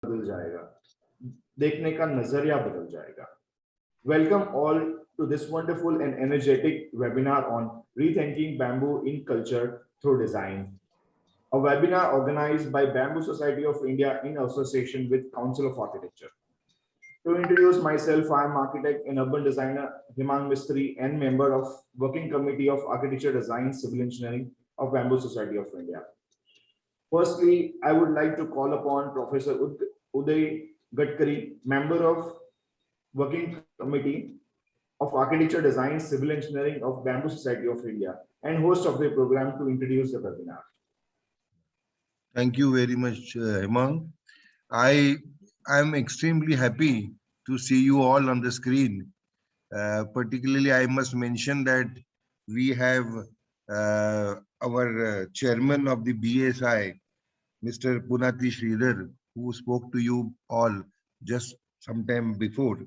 बदल जाएगा, देखने का नजरिया बदल जाएगा. Welcome all to this wonderful and energetic webinar on rethinking bamboo in culture through design. A webinar organized by Bamboo Society of India in association with Council of Architecture. To introduce myself, I am architect and urban designer Hemang Mistry and member of Working Committee of Architecture Design Civil Engineering of Bamboo Society of India. Firstly, I would like to call upon Professor Udai Gadkari, member of Working Committee of Architecture Design Civil Engineering of Bamboo Society of India and host of the program to introduce the webinar. Thank you very much, Hemang. I am extremely happy to see you all on the screen. Particularly, I must mention that we have our chairman of the BSI, Mr. Punati Sridhar, who spoke to you all just some time before.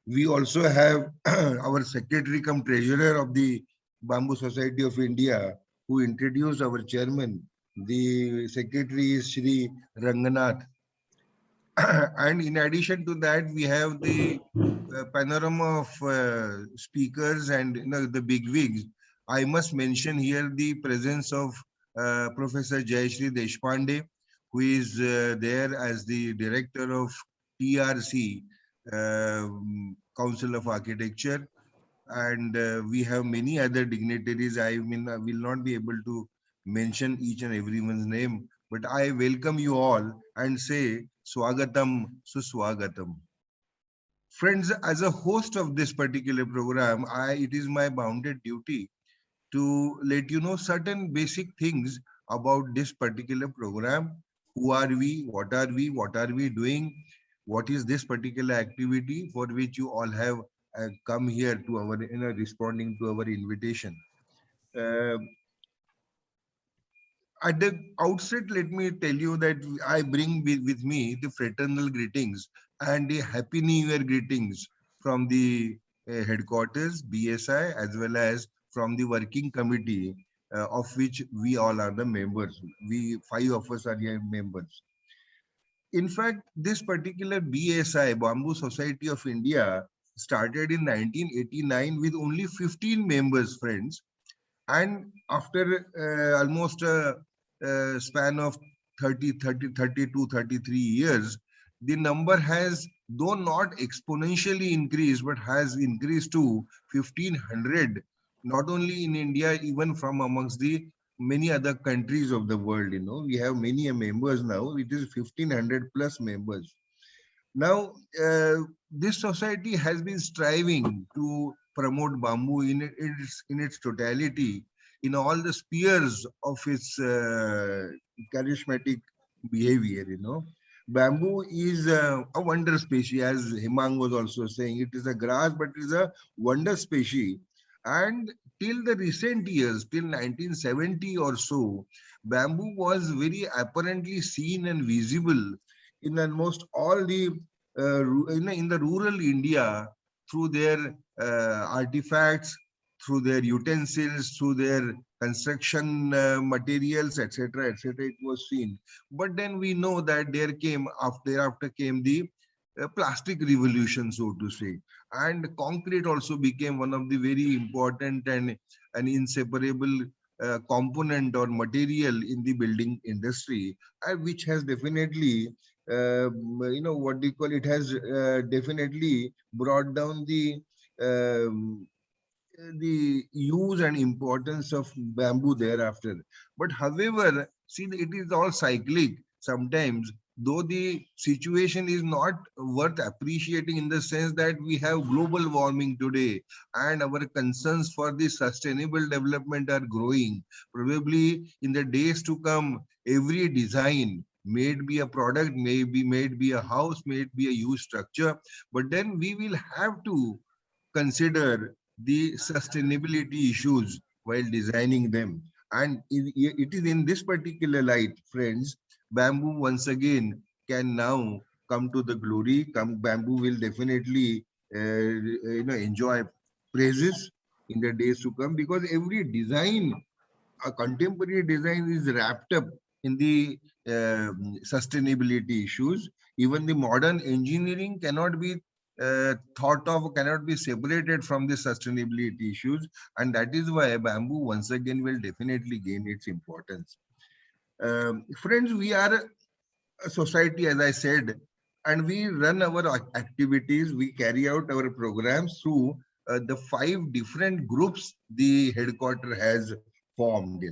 We also have our secretary cum treasurer of the Bamboo Society of India, who introduced our chairman. The secretary is Shri Ranganath. And in addition to that, we have the panorama of speakers and the bigwigs. I must mention here the presence of Professor Jayashree Deshpande, who is there as the director of TRC, Council of Architecture, and we have many other dignitaries. I mean, I will not be able to mention each and everyone's name, but I welcome you all and say Swagatam Suswagatam. Friends, as a host of this particular program, it is my bounded duty to let you know certain basic things about this particular program. Who are we? What are we? What are we doing? What is this particular activity for which you all have come here to our, responding to our invitation. At the outset, let me tell you that I bring with me the fraternal greetings and the Happy New Year greetings from the headquarters, BSI, as well as from the working committee, of which we all are the members. We 5 of us are here members. In fact, this particular BSI, Bamboo Society of India, started in 1989 with only 15 members, friends. And after almost a span of 32, 33 years, the number has, though not exponentially increased, but has increased to 1500, not only in India, even from amongst the many other countries of the world. We have many members now. It is 1500 plus members. Now, this society has been striving to promote bamboo in its totality, in all the spheres of its charismatic behavior. Bamboo is a wonder species, as Hemang was also saying. It is a grass, but it is a wonder species. And till the recent years, till 1970 or so, bamboo was very apparently seen and visible in almost all the in the rural India, through their artifacts, through their utensils, through their construction materials, etc., etc. It was seen. But then we know that thereafter came the plastic revolution, so to say, and concrete also became one of the very important and an inseparable component or material in the building industry, which has definitely what do you call it, has definitely brought down the use and importance of bamboo thereafter. But however, see, it is all cyclic. Sometimes, though the situation is not worth appreciating in the sense that we have global warming today and our concerns for the sustainable development are growing, probably in the days to come, every design, may it be a product, may it be a house, may it be a used structure, but then we will have to consider the sustainability issues while designing them. And it is in this particular light, friends, bamboo once again can now come to the glory. Bamboo will definitely enjoy praises in the days to come, because every design, a contemporary design, is wrapped up in the sustainability issues. Even the modern engineering cannot be thought of, cannot be separated from the sustainability issues, and that is why bamboo once again will definitely gain its importance. Friends, we are a society, as I said, and we run our activities, we carry out our programs through the 5 different groups the headquarter has formed,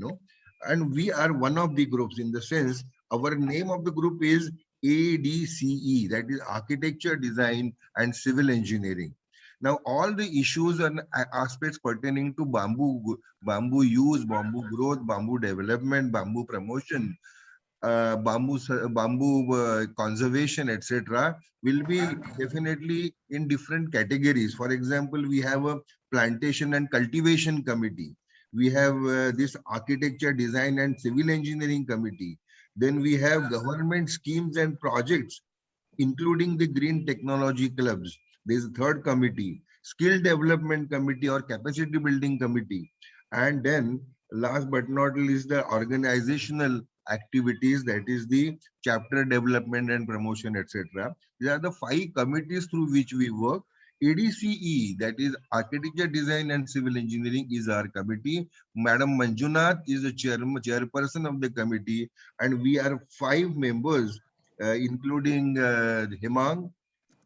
and we are one of the groups in the sense our name of the group is ADCE, that is Architecture, Design, and Civil Engineering. Now, all the issues and aspects pertaining to bamboo use, bamboo growth, bamboo development, bamboo promotion, bamboo conservation, etc., will be definitely in different categories. For example, we have a plantation and cultivation committee. We have this architecture, design, and civil engineering committee. Then we have government schemes and projects, including the green technology clubs. There is a third committee, skill development committee or capacity building committee. And then last but not least, the organizational activities, that is the chapter development and promotion, etc. These are the 5 committees through which we work. ADCE, that is Architecture, Design, and Civil Engineering, is our committee. Madam Manjunath is the chairperson of the committee, and we are 5 members, including Hemang.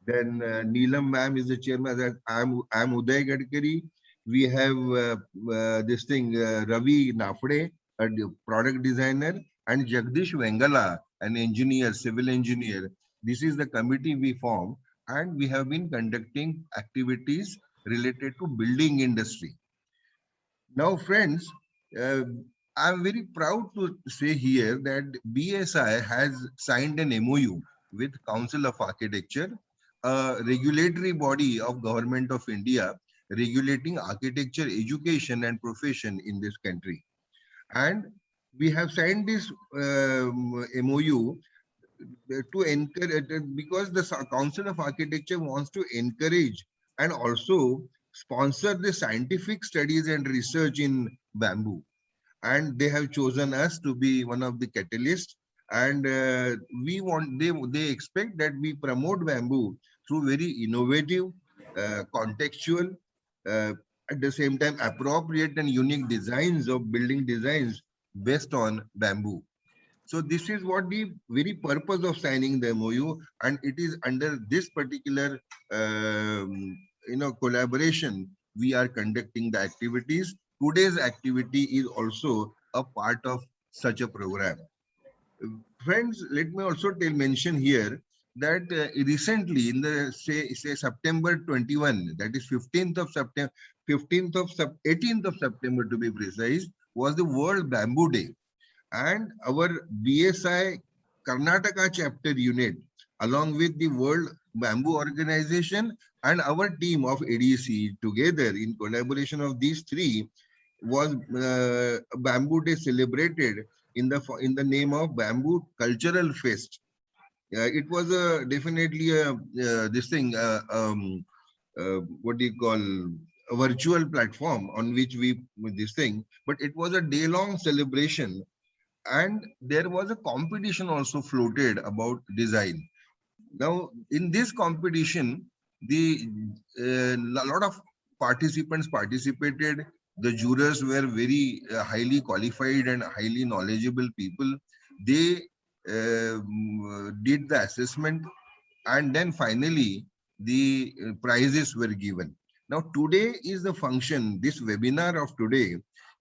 Then Neelam ma'am is the chairman. I'm Udai Gadkari. We have this thing Ravi Nafde, a product designer, and Jagdish Vengala, an engineer, civil engineer. This is the committee we formed, and we have been conducting activities related to building industry. Now, friends, uh, I'm very proud to say here that BSI has signed an MOU with Council of Architecture, a regulatory body of Government of India regulating architecture education and profession in this country. And we have signed this MOU to encourage, because the Council of Architecture wants to encourage and also sponsor the scientific studies and research in bamboo, and they have chosen us to be one of the catalysts. And we want, they expect that we promote bamboo through very innovative, contextual, uh, at the same time appropriate and unique designs of building designs based on bamboo. So this is what the very purpose of signing the MOU, and it is under this particular collaboration we are conducting the activities. Today's activity is also a part of such a program. Friends, let me also mention here that recently in the say September 21, that is 15th of September, 18th of September to be precise, was the World Bamboo Day. And our BSI Karnataka chapter unit, along with the World Bamboo Organization and our team of ADC, together in collaboration of these three, was Bamboo Day celebrated in the name of Bamboo Cultural Fest. It was definitely this thing, what do you call, a virtual platform on which we this thing, but it was a day-long celebration, and there was a competition also floated about design. Now, in this competition, the lot of participants participated. The jurors were very highly qualified and highly knowledgeable people. They did the assessment, and then finally the prizes were given. Now today is the function, this webinar of today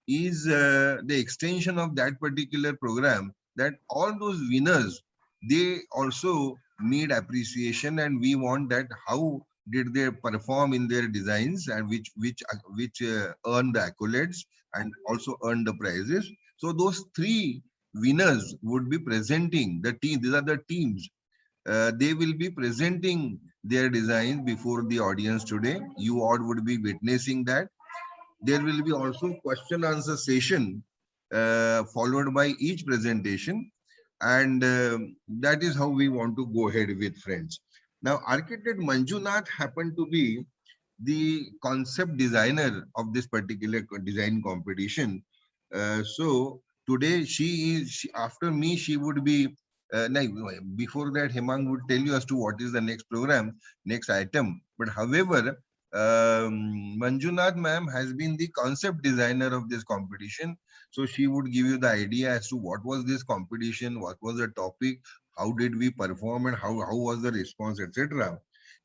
is the extension of that particular program, that all those winners, they also need appreciation, and we want that how did they perform in their designs, and which earn the accolades and also earn the prizes. So those 3 winners would be presenting the team. These are the teams. They will be presenting their designs before the audience today. You all would be witnessing that. There will be also question answer session followed by each presentation. And that is how we want to go ahead with, friends. Now, architect Manjunath happened to be the concept designer of this particular design competition. So today after me, she would be before that, Hemang would tell you as to what is the next program, next item. But however, Manjunath ma'am has been the concept designer of this competition. So she would give you the idea as to what was this competition, what was the topic, how did we perform, and how was the response, etc.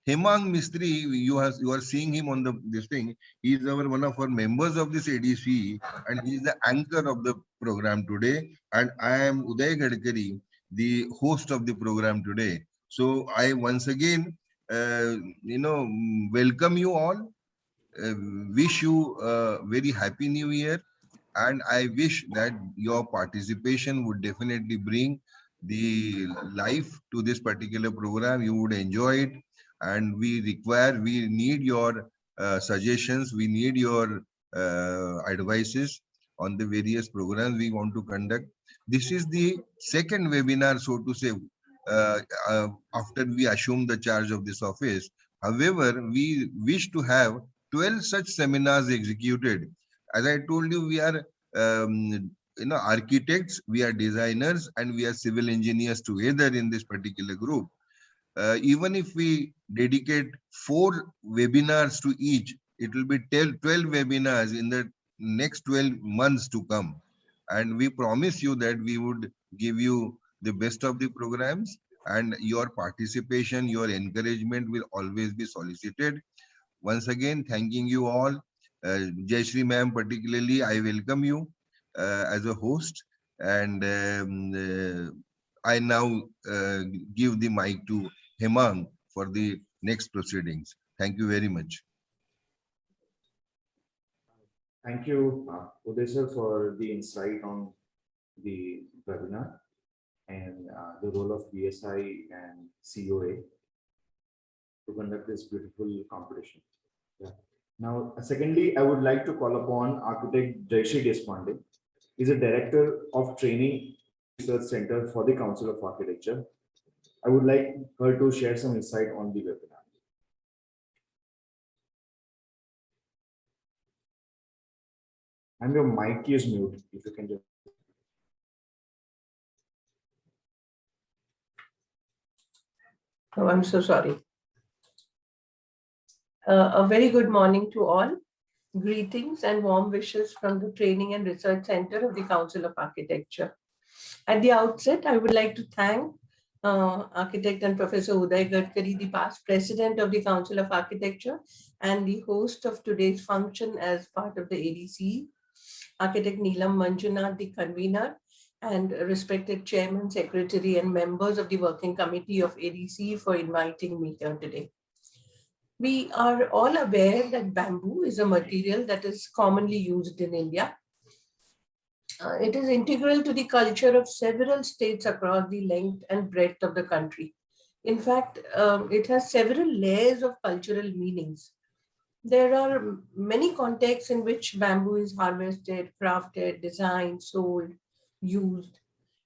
Hemang Mistry, you are seeing him on the this thing. He is one of our members of this ADC, and he is the anchor of the program today. And I am Udai Gadkari, the host of the program today. So I once again, welcome you all. Uh, Wish you a very happy new year, and I wish that your participation would definitely bring the life to this particular program. You would enjoy it, and we need your suggestions, we need your advices on the various programs we want to conduct. This is the second webinar, so to say, uh, after we assume the charge of this office. However, we wish to have 12 such seminars executed. As I told you, we are architects, we are designers, and we are civil engineers together in this particular group. Even if we dedicate 4 webinars to each, it will be 12 webinars in the next 12 months to come. And we promise you that we would give you the best of the programs, and your participation, your encouragement will always be solicited. Once again, thanking you all. Jai Shri ma'am, particularly, I welcome you as a host. And I now give the mic to Hemang for the next proceedings. Thank you very much. Thank you, Udai sir, for the insight on the webinar and the role of BSI and COA to conduct this beautiful competition. Yeah. Now, secondly, I would like to call upon architect Jayashree Deshpande. He's a director of training research center for the Council of Architecture. I would like her to share some insight on the webinar. And your mic is mute, if you can just. Oh, I'm so sorry. A very good morning to all. Greetings and warm wishes from the Training and Research Center of the Council of Architecture. At the outset, I would like to thank Architect and Professor Udai Gadkari, the past President of the Council of Architecture and the host of today's function as part of the ADC, Architect Neelam Manjunatha, the convener, and respected Chairman, Secretary, and members of the Working Committee of ADC for inviting me here today. We are all aware that bamboo is a material that is commonly used in India. It is integral to the culture of several states across the length and breadth of the country. In fact, it has several layers of cultural meanings. There are many contexts in which bamboo is harvested, crafted, designed, sold, used,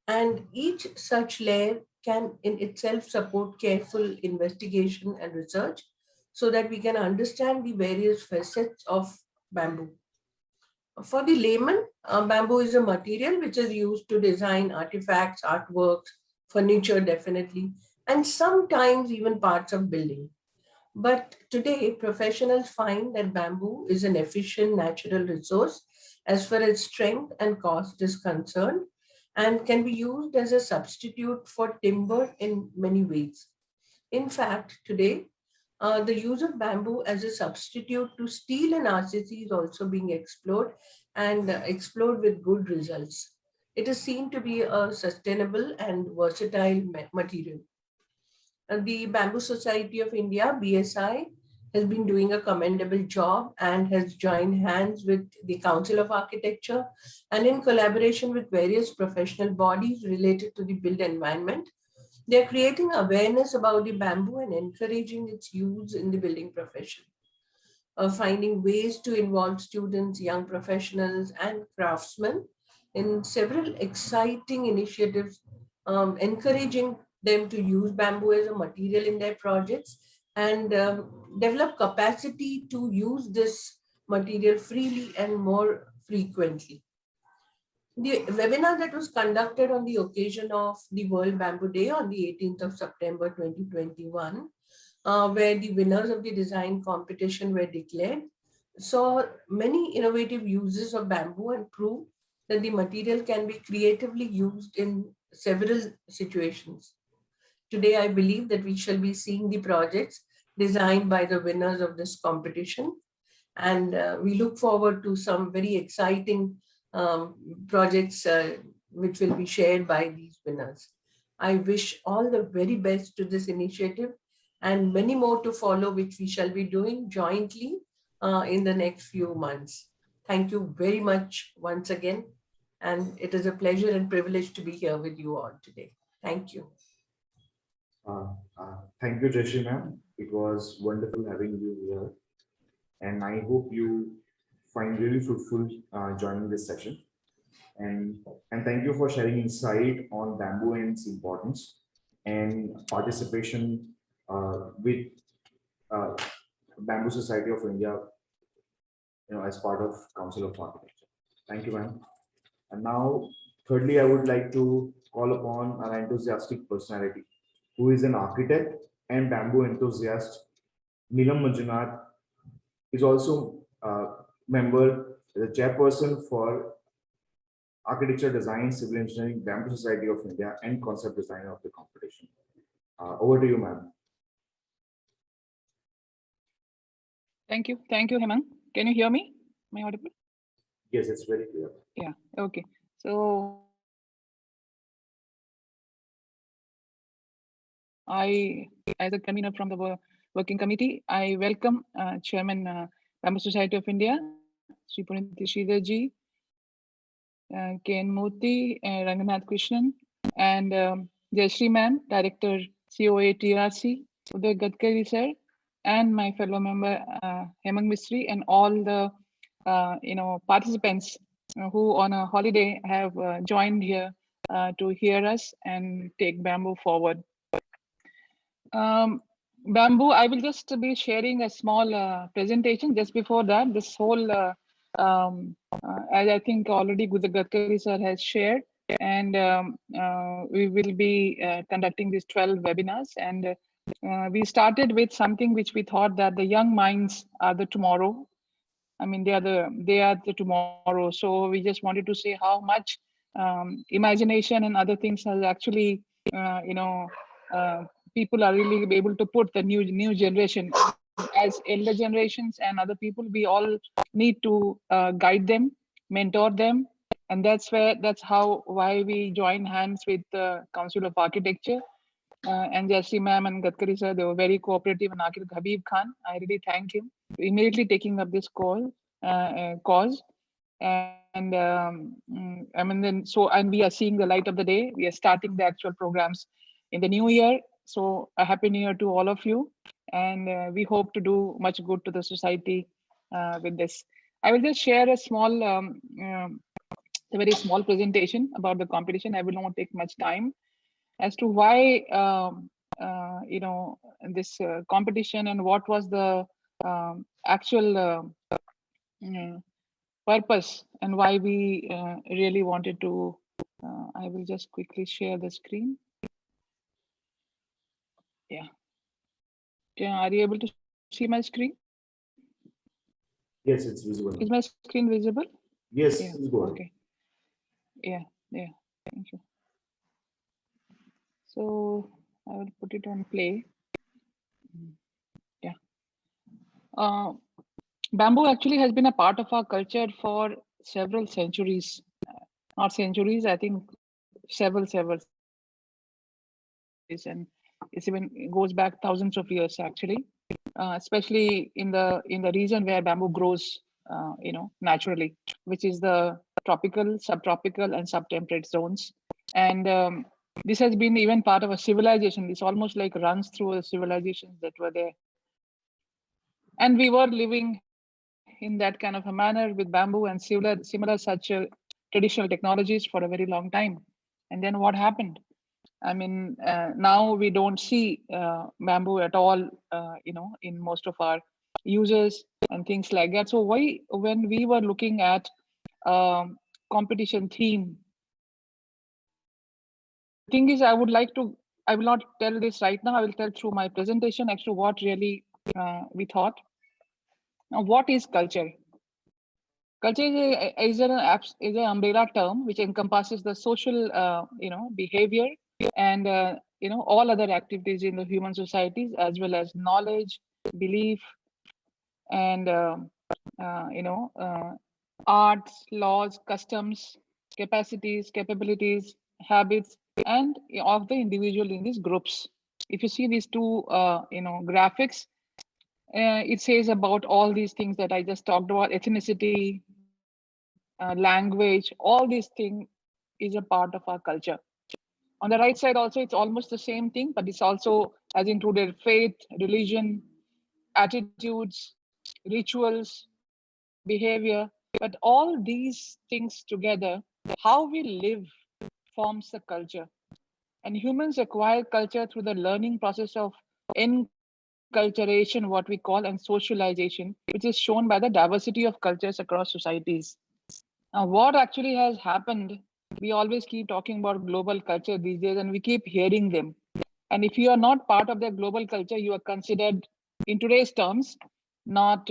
and each such layer can in itself support careful investigation and research so that we can understand the various facets of bamboo. For the layman, bamboo is a material which is used to design artifacts, artworks, furniture definitely, and sometimes even parts of building. But today, professionals find that bamboo is an efficient natural resource as far as strength and cost is concerned and can be used as a substitute for timber in many ways. In fact, today, the use of bamboo as a substitute to steel and RCC is also being explored and explored with good results. It is seen to be a sustainable and versatile material. The Bamboo Society of India, BSI, has been doing a commendable job and has joined hands with the Council of Architecture and in collaboration with various professional bodies related to the built environment. They are creating awareness about the bamboo and encouraging its use in the building profession. Finding ways to involve students, young professionals, and craftsmen in several exciting initiatives, encouraging them to use bamboo as a material in their projects and develop capacity to use this material freely and more frequently. The webinar that was conducted on the occasion of the World Bamboo Day on the 18th of September 2021, where the winners of the design competition were declared, saw many innovative uses of bamboo and proved that the material can be creatively used in several situations. Today, I believe that we shall be seeing the projects designed by the winners of this competition. And we look forward to some very exciting projects which will be shared by these winners. I wish all the very best to this initiative and many more to follow, which we shall be doing jointly in the next few months. Thank you very much once again. And it is a pleasure and privilege to be here with you all today. Thank you. Thank you, Jashi ma'am. It was wonderful having you here. And I hope you find really fruitful joining this session. And thank you for sharing insight on bamboo and its importance and participation with Bamboo Society of India, as part of Council of Architecture. Thank you, ma'am. And now, thirdly, I would like to call upon an enthusiastic personality who is an architect and bamboo enthusiast. Neelam Manjunatha is also a member, the chairperson for Architecture Design, Civil Engineering, Bamboo Society of India, and concept designer of the competition. Over to you, ma'am. Thank you, Hemang. Can you hear me? Am I audible? Yes, it's very clear. Yeah. Okay. So I, as a convener from the working committee, I welcome Chairman Bamboo Society of India, Sri Puniti Sridharji, K.N. Murthy, Ranganath Krishnan, and Jayashree ma'am, Director COA TRC, Udai Gadkari sir, and my fellow member Hemang Mistry, and all the participants who on a holiday have joined here to hear us and take bamboo forward. Bamboo, I will just be sharing a small presentation. Just before that, this whole, as I think already Gadkari sir has shared, and we will be conducting these 12 webinars. And we started with something which we thought that the young minds are the tomorrow. I mean, they are the tomorrow. So we just wanted to say how much imagination and other things has actually, people are really able to put the new generation. As elder generations and other people, we all need to guide them, mentor them, and that's why we join hands with the Council of Architecture. And Jayashree ma'am and Gadkari sir, they were very cooperative, and Architect Habib Khan, I really thank him for immediately taking up this cause. And and we are seeing the light of the day. We are starting the actual programs in the new year. So a happy new year to all of you. And we hope to do much good to the society with this. I will just share a small, a very small presentation about the competition. I will not take much time as to why this competition and what was the actual purpose and why we really wanted to. I will just quickly share the screen. Yeah. Are you able to see my screen? Yes, it's visible. Is my screen visible? Yes, yeah. It's good. Okay. Yeah. Thank you. So I will put it on play. Yeah. Bamboo actually has been a part of our culture for several centuries. Not centuries, I think several centuries, and it goes back thousands of years actually, especially in the region where bamboo grows, naturally, which is the tropical, subtropical, and subtemperate zones. And this has been even part of a civilization. It's almost like runs through the civilizations that were there, and we were living in that kind of a manner with bamboo and similar such traditional technologies for a very long time. And then what happened? I mean, now we don't see bamboo at all, in most of our uses and things like that. So why, when we were looking at competition theme. Thing is, I will not tell this right now. I will tell through my presentation as to what really we thought. Now, what is culture? Culture is an umbrella term which encompasses the social, behavior and all other activities in the human societies, as well as knowledge, belief, and arts, laws, customs, capacities, capabilities, habits, and of the individual in these groups. If you see these two, graphics, it says about all these things that I just talked about: ethnicity, language, all these things is a part of our culture. On the right side also, it's almost the same thing, but it's also has included faith, religion, attitudes, rituals, behavior, but all these things together, how we live forms the culture. And humans acquire culture through the learning process of enculturation, what we call, and socialization, which is shown by the diversity of cultures across societies. Now, what actually has happened, we always keep talking about global culture these days, and we keep hearing them. And if you are not part of the global culture, you are considered, in today's terms, not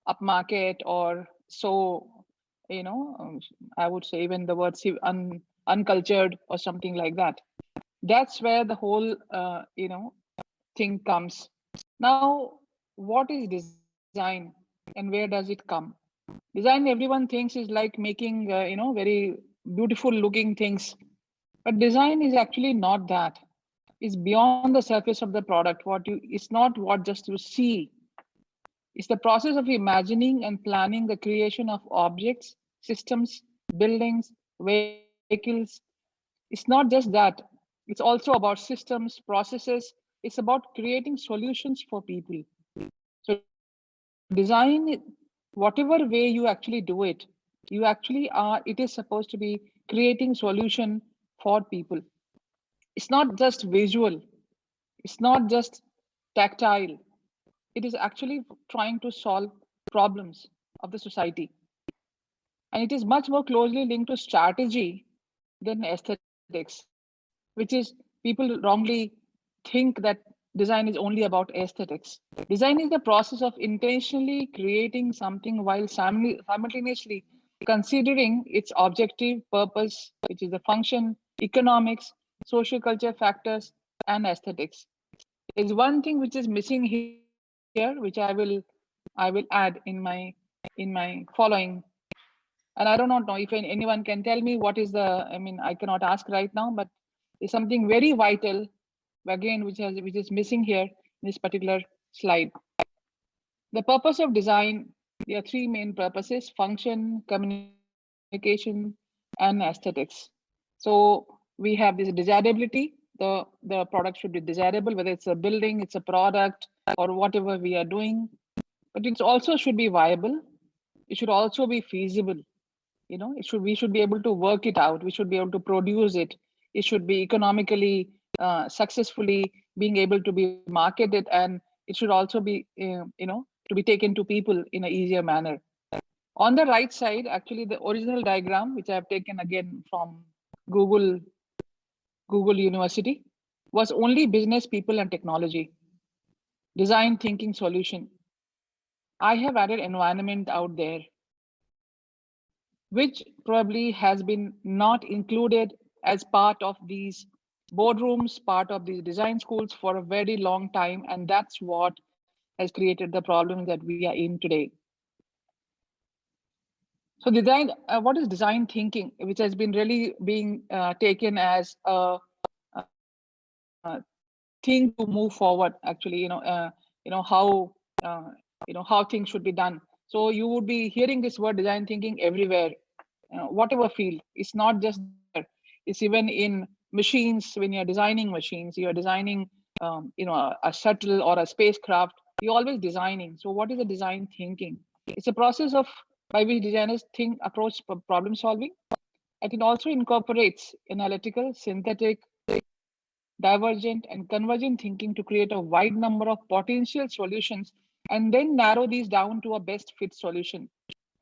upmarket or so, I would say even the word uncultured or something like that. That's where the whole, thing comes. Now, what is design and where does it come? Design, everyone thinks, is like making, very beautiful looking things. But design is actually not that. It's beyond the surface of the product. It's not what just you see. It's the process of imagining and planning the creation of objects, systems, buildings, vehicles. It's not just that. It's also about systems, processes. It's about creating solutions for people. So design, whatever way you actually do it, you actually are, it is supposed to be creating solution for people. It's not just visual. It's not just tactile. It is actually trying to solve problems of the society. And it is much more closely linked to strategy than aesthetics, which is people wrongly think that design is only about aesthetics. Design is the process of intentionally creating something while simultaneously considering its objective purpose, which is the function, economics, social culture factors, and aesthetics. There's one thing which is missing here, which I will add in my following. And I do not know if anyone can tell me what is the. I mean, I cannot ask right now, but it's something very vital, again, which is missing here in this particular slide. The purpose of design. There are three main purposes: function, communication, and aesthetics. So we have this desirability. The product should be desirable, whether it's a building, it's a product, or whatever we are doing. But it also should be viable. It should also be feasible. We should be able to work it out. We should be able to produce it. It should be economically successfully being able to be marketed, and it should also be to be taken to people in an easier manner. On the right side, actually, the original diagram, which I have taken again from google Google University, was only business people and technology. Design thinking solution. I have added environment out there, which probably has been not included as part of these boardrooms, part of these design schools for a very long time. And that's what has created the problem that we are in today. So design, what is design thinking, which has been really being taken as a thing to move forward, actually, how things should be done. So you would be hearing this word design thinking everywhere, whatever field. It's not just there. It's even in machines. When you're designing machines, you're designing a shuttle or a spacecraft, you're always designing. So what is the design thinking? It's a process of by which designers think, approach problem solving. And it also incorporates analytical, synthetic, divergent, and convergent thinking to create a wide number of potential solutions and then narrow these down to a best fit solution.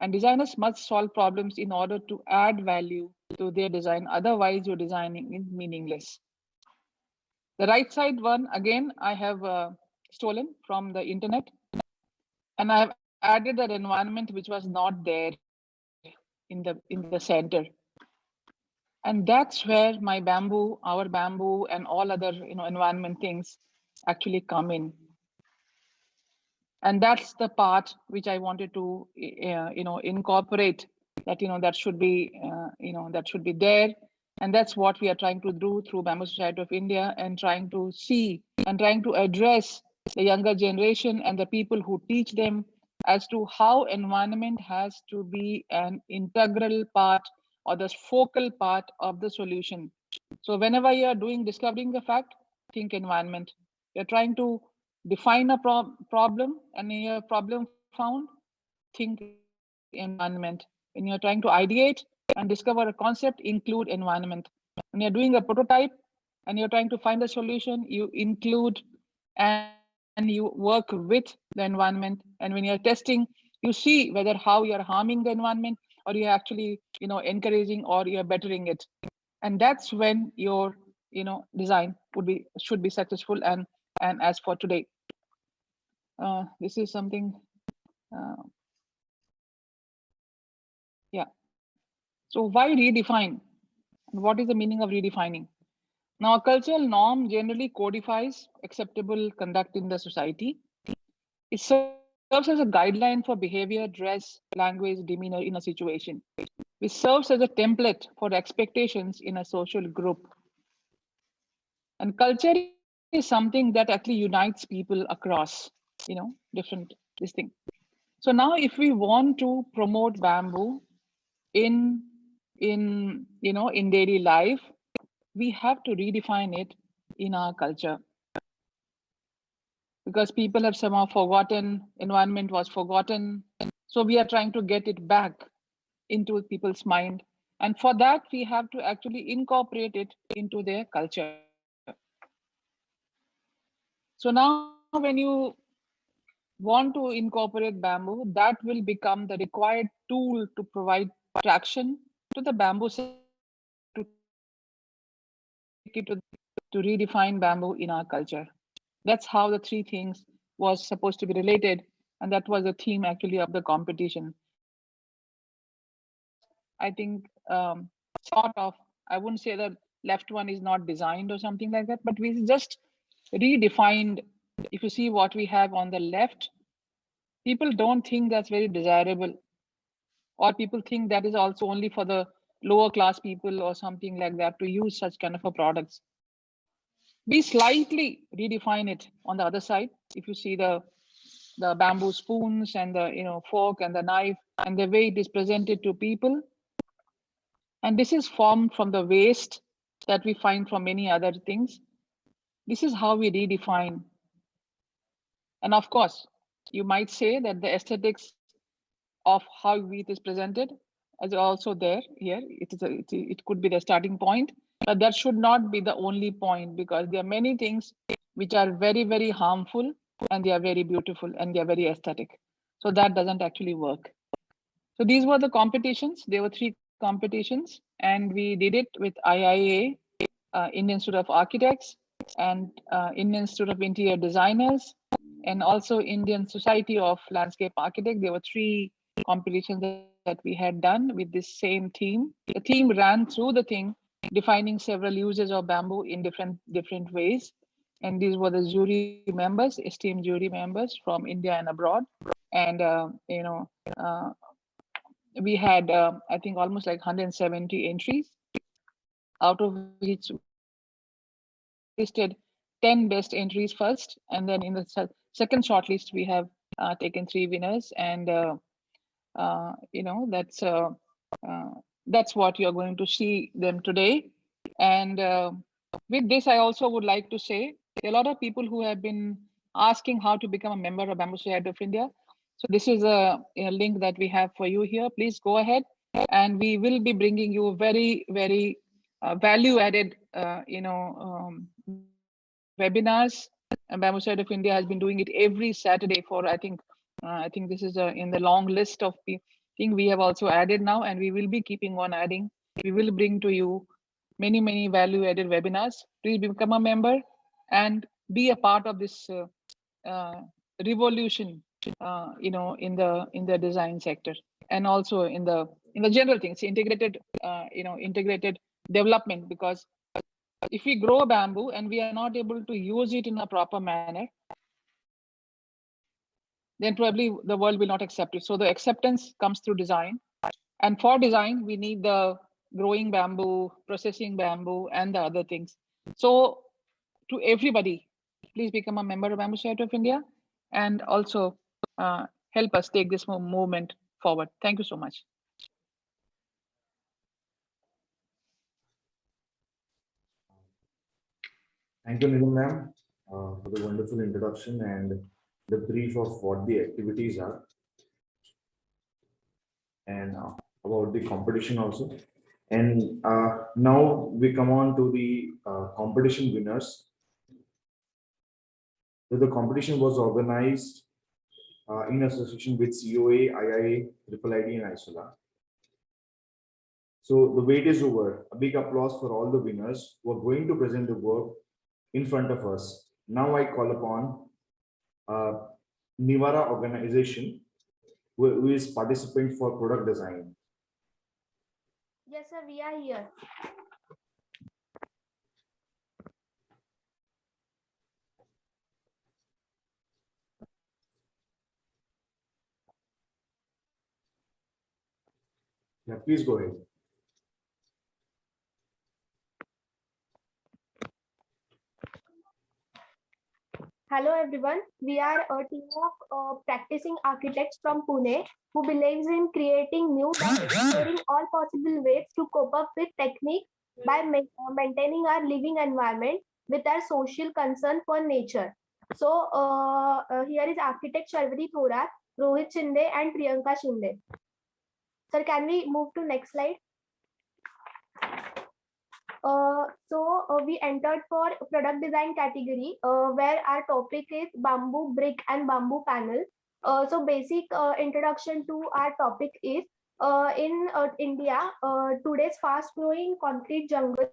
And designers must solve problems in order to add value to their design. Otherwise, your designing is meaningless. The right side one, again, I have stolen from the internet. And I have added that environment which was not there in the center. And that's where my bamboo, our bamboo, and all other environment things actually come in. And that's the part which I wanted to incorporate, that that should be that should be there. And that's what we are trying to do through Bamboo Society of India, and trying to see and trying to address the younger generation and the people who teach them as to how environment has to be an integral part or the focal part of the solution. So whenever you are doing discovering the fact, think environment. You're trying to define a problem, and in your problem found, think environment. When you're trying to ideate and discover a concept, include environment. When you're doing a prototype and you're trying to find a solution, you include and you work with the environment. And when you're testing, you see whether how you're harming the environment, or you're actually encouraging, or you're bettering it. And that's when your design should be successful. And as for today, this is something yeah. So why redefine, and what is the meaning of redefining? Now, a cultural norm generally codifies acceptable conduct in the society. It serves as a guideline for behavior, dress, language, demeanor in a situation. It serves as a template for expectations in a social group. And culture is something that actually unites people across, different this thing. So now, if we want to promote bamboo in daily life, we have to redefine it in our culture, because people have somehow forgotten, environment was forgotten. So we are trying to get it back into people's mind. And for that, we have to actually incorporate it into their culture. So now when you want to incorporate bamboo, that will become the required tool to provide traction to the bamboo sector, to take it to redefine bamboo in our culture. That's how the three things was supposed to be related. And that was the theme actually of the competition. Just, I think, sort of, I wouldn't say the left one is not designed or something like that, but we just redefined. If you see what we have on the left, people don't think that's very desirable, or people think that is also only for the lower class people or something like that to use such kind of a products. We slightly redefine it on the other side. If you see the bamboo spoons and the fork and the knife and the way it is presented to people, and this is formed from the waste that we find from many other things. This is how we redefine. And of course, you might say that the aesthetics of how it is presented is also there here. It could be the starting point, but that should not be the only point, because there are many things which are very, very harmful, and they are very beautiful, and they are very aesthetic. So that doesn't actually work. So these were the competitions. There were 3 competitions, and we did it with IIA, Indian Institute of Architects, and Indian Institute of Interior Designers, and also Indian Society of Landscape Architects. There were 3 competitions that we had done with this same theme. The theme ran through the thing, defining several uses of bamboo in different ways. And these were the jury members, esteemed jury members from India and abroad. And we had, I think, almost like 170 entries, out of which we shortlisted 10 best entries first, and then in the second shortlist we have taken 3 winners, and that's what you're going to see them today. And with this, I also would like to say there are a lot of people who have been asking how to become a member of Bamboo Society of India. So this is a link that we have for you here. Please go ahead, and we will be bringing you very, very value added, webinars. And Bamboo Society of India has been doing it every Saturday for, I think this is in the long list of think we have also added now, and we will be keeping on adding. We will bring to you many value-added webinars. Please become a member and be a part of this revolution, in the design sector, and also in the general things, integrated development. Because if we grow bamboo and we are not able to use it in a proper manner, then probably the world will not accept it. So the acceptance comes through design. And for design, we need the growing bamboo, processing bamboo, and the other things. So to everybody, please become a member of Bamboo Society of India, and also help us take this movement forward. Thank you so much. Thank you, Neelam ma'am, for the wonderful introduction and the brief of what the activities are, and about the competition also. And now we come on to the competition winners. So the competition was organized in association with COA, IIA, IIID, and ISOLA. So the wait is over. A big applause for all the winners who are going to present the work in front of us. Now I call upon Nivara organization, who is participant for product design. Yes, sir, we are here. Yeah, please go ahead. Hello, everyone. We are a team of practicing architects from Pune who believes in creating new and exploring all possible ways to cope up with technique by maintaining our living environment with our social concern for nature. So here is architect Sharvari Thorat, Rohit Shinde, and Priyanka Shinde. Sir, can we move to next slide? We entered for product design category where our topic is bamboo brick and bamboo panel. So basic introduction to our topic is in India, today's fast growing concrete jungle,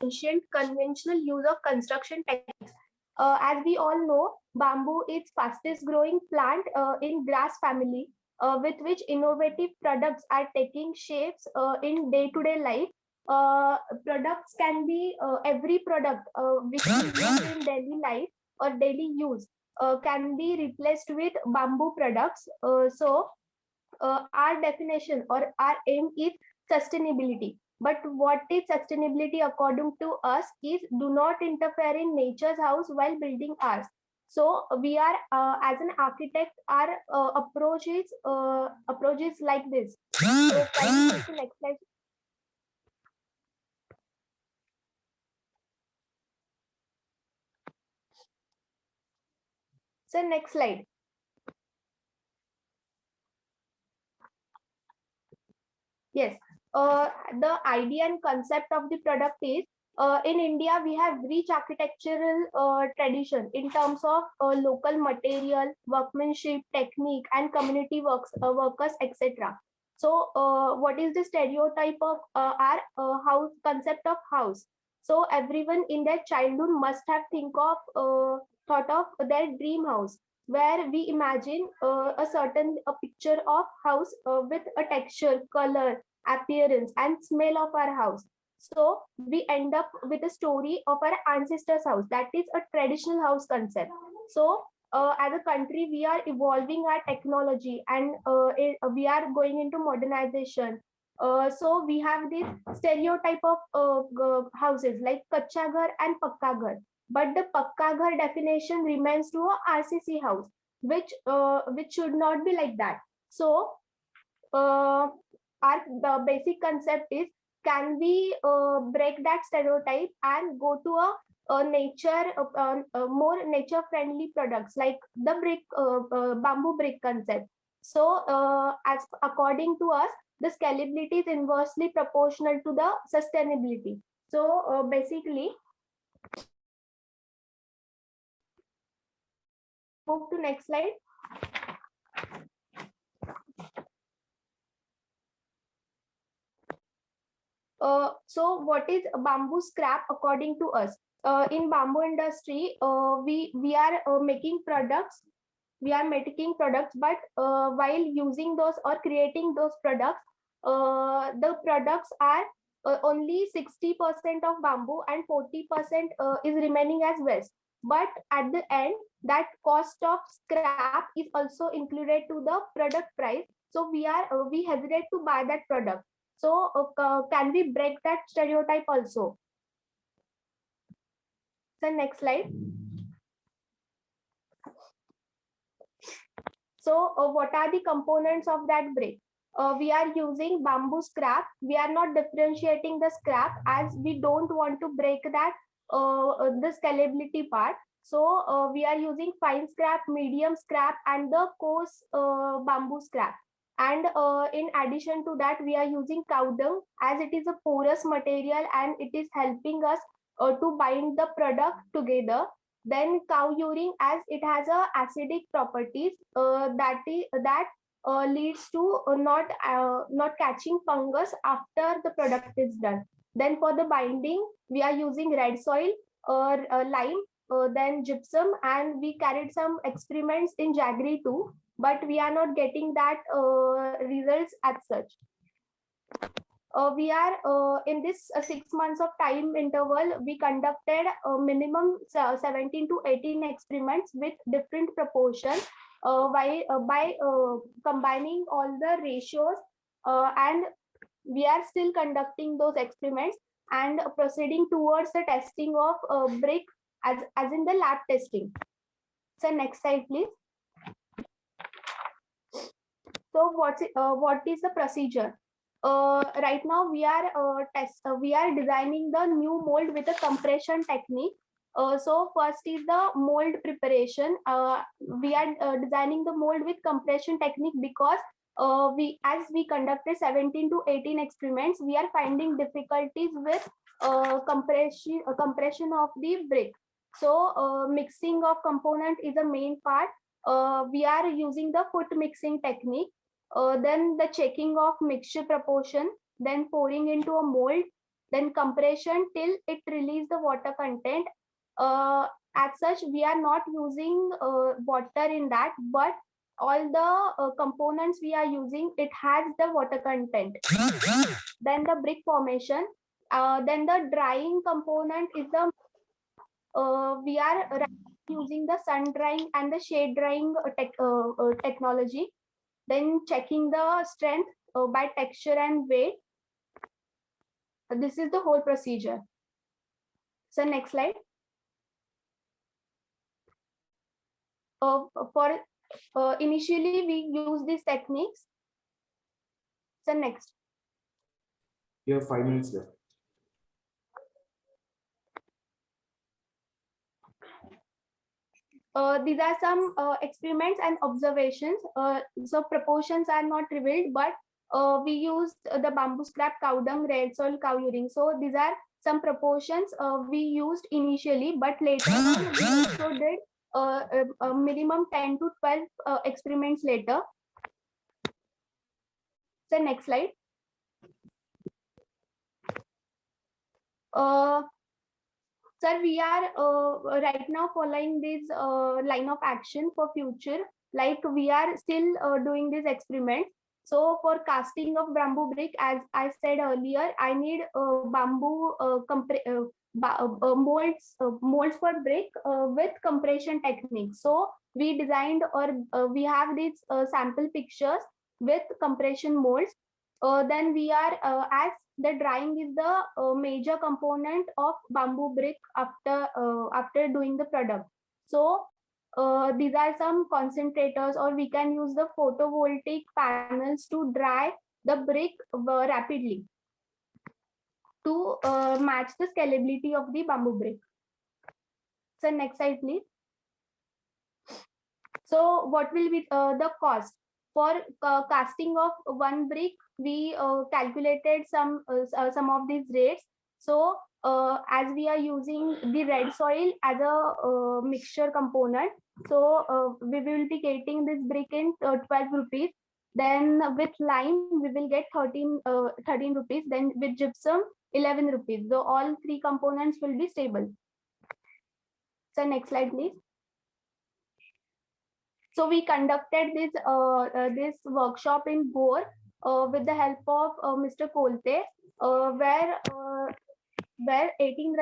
ancient conventional use of construction techniques. As we all know, bamboo is fastest growing plant in grass family, with which innovative products are taking shapes in day-to-day life. Products can be every product which we use in daily life or daily use can be replaced with bamboo products. Our definition or our aim is sustainability. But what is sustainability according to us is do not interfere in nature's house while building ours. So we are, as an architect, our approach is like this. So can you take the next slide? So next slide. Yes. The idea and concept of the product is in India, we have rich architectural tradition in terms of local material, workmanship, technique, and community workers, etc. So, what is the stereotype of our house concept of house? So, everyone in their childhood must have thought of their dream house, where we imagine a picture of house with a texture, color, appearance, and smell of our house. So we end up with a story of our ancestors' house. That is a traditional house concept. So as a country, we are evolving our technology, and we are going into modernization. So we have this stereotype of houses like kacha ghar and pakka ghar. But the pakka ghar definition remains to a RCC house, which should not be like that. So the basic concept is, can we break that stereotype and go to more nature friendly products like the bamboo brick concept. So as according to us, the scalability is inversely proportional to the sustainability. So basically move to next slide. So what is bamboo scrap according to us? In bamboo industry, we are making products. We are making products, but while using those or creating those products, the products are only 60% of bamboo and 40% is remaining as waste. But at the end, that cost of scrap is also included to the product price. So we hesitate to buy that product. So can we break that stereotype also? So next slide. So what are the components of that brick? We are using bamboo scrap. We are not differentiating the scrap as we don't want to break that the scalability part. So we are using fine scrap, medium scrap, and the coarse bamboo scrap. And in addition to that, we are using cow dung as it is a porous material and it is helping us to bind the product together. Then cow urine, as it has a acidic properties that leads to not catching fungus after the product is done. Then for the binding, we are using red soil or lime, then gypsum, and we carried some experiments in jaggery too, but we are not getting that results as such. We are in this 6 months of time interval, we conducted a minimum 17 to 18 experiments with different proportions by combining all the ratios, and we are still conducting those experiments and proceeding towards the testing of brick as in the lab testing. So next slide, please. So what is the procedure? Right now we are designing the new mold with a compression technique. So first is the mold preparation. We are designing the mold with compression technique because as we conducted 17 to 18 experiments, we are finding difficulties with compression of the brick. So mixing of component is a main part. We are using the foot mixing technique. Then the checking of mixture proportion, then pouring into a mold, then compression till it release the water content. As such, we are not using water in that, but all the components we are using, it has the water content. Then the brick formation, then the drying component is the we are using the sun drying and the shade drying technology. Then checking the strength by texture and weight. This is the whole procedure. So next slide. For initially we use these techniques. So next. You have 5 minutes left. These are some experiments and observations. So proportions are not revealed, but we used the bamboo scrap, cow dung, red soil, cow urine. So these are some proportions we used initially, but later on we also did a minimum 10 to 12 experiments later. So next slide. Sir, we are right now following this line of action for future. Like we are still doing this experiment. So for casting of bamboo brick, as I said earlier, I need bamboo molds for brick with compression technique. So we designed or we have these sample pictures with compression molds. Then we are as the drying is the major component of bamboo brick after doing the product. So these are some concentrators, or we can use the photovoltaic panels to dry the brick rapidly to match the scalability of the bamboo brick. So next slide, please. So what will be the cost? For casting of one brick, we calculated some of these rates. So as we are using the red soil as a mixture component. So we will be getting this brick in 12 rupees. Then with lime, we will get 13 rupees. Then with gypsum, 11 rupees. So all three components will be stable. So next slide, please. So we conducted this workshop in Bor with the help of Mr. Kolte, where 18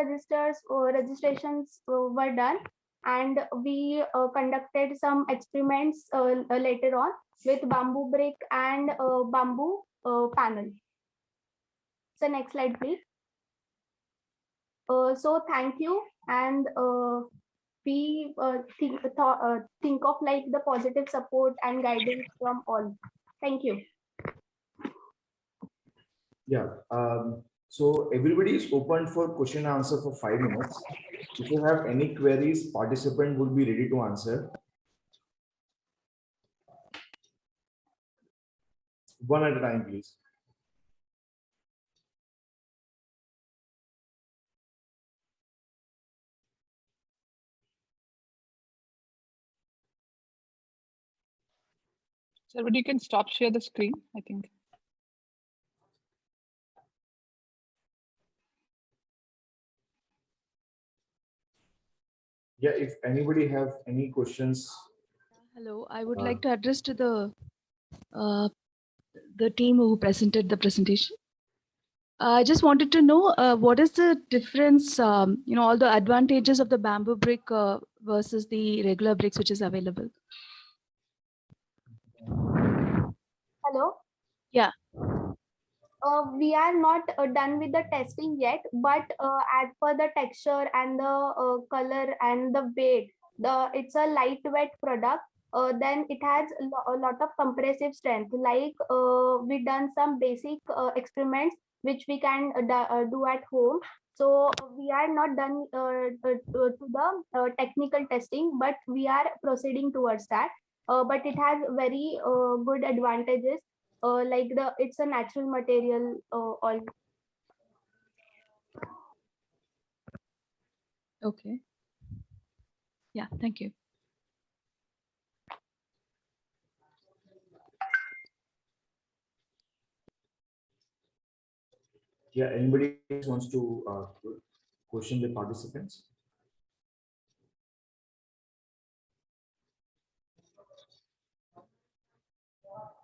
registrations were done, and we conducted some experiments later on with bamboo brick and bamboo panel. So next slide, please. So thank you, and we think of like the positive support and guidance from all. Thank you. Yeah. So everybody is open for question and answer for 5 minutes. If you have any queries, participant would be ready to answer. One at a time, please. So everybody can stop share the screen, I think. Yeah, if anybody have any questions. Hello, I would like to address to the team who presented the presentation. I just wanted to know what is the difference, all the advantages of the bamboo brick versus the regular bricks which is available. Hello. Yeah. We are not done with the testing yet, but as per the texture and the color and the weight, it's a lightweight product. Then it has a lot of compressive strength. Like we done some basic experiments which we can do at home. So we are not done to the technical testing, but we are proceeding towards that. But it has very good advantages. Like it's a natural material all. Okay. Yeah, thank you. Yeah, anybody else wants to question the participants?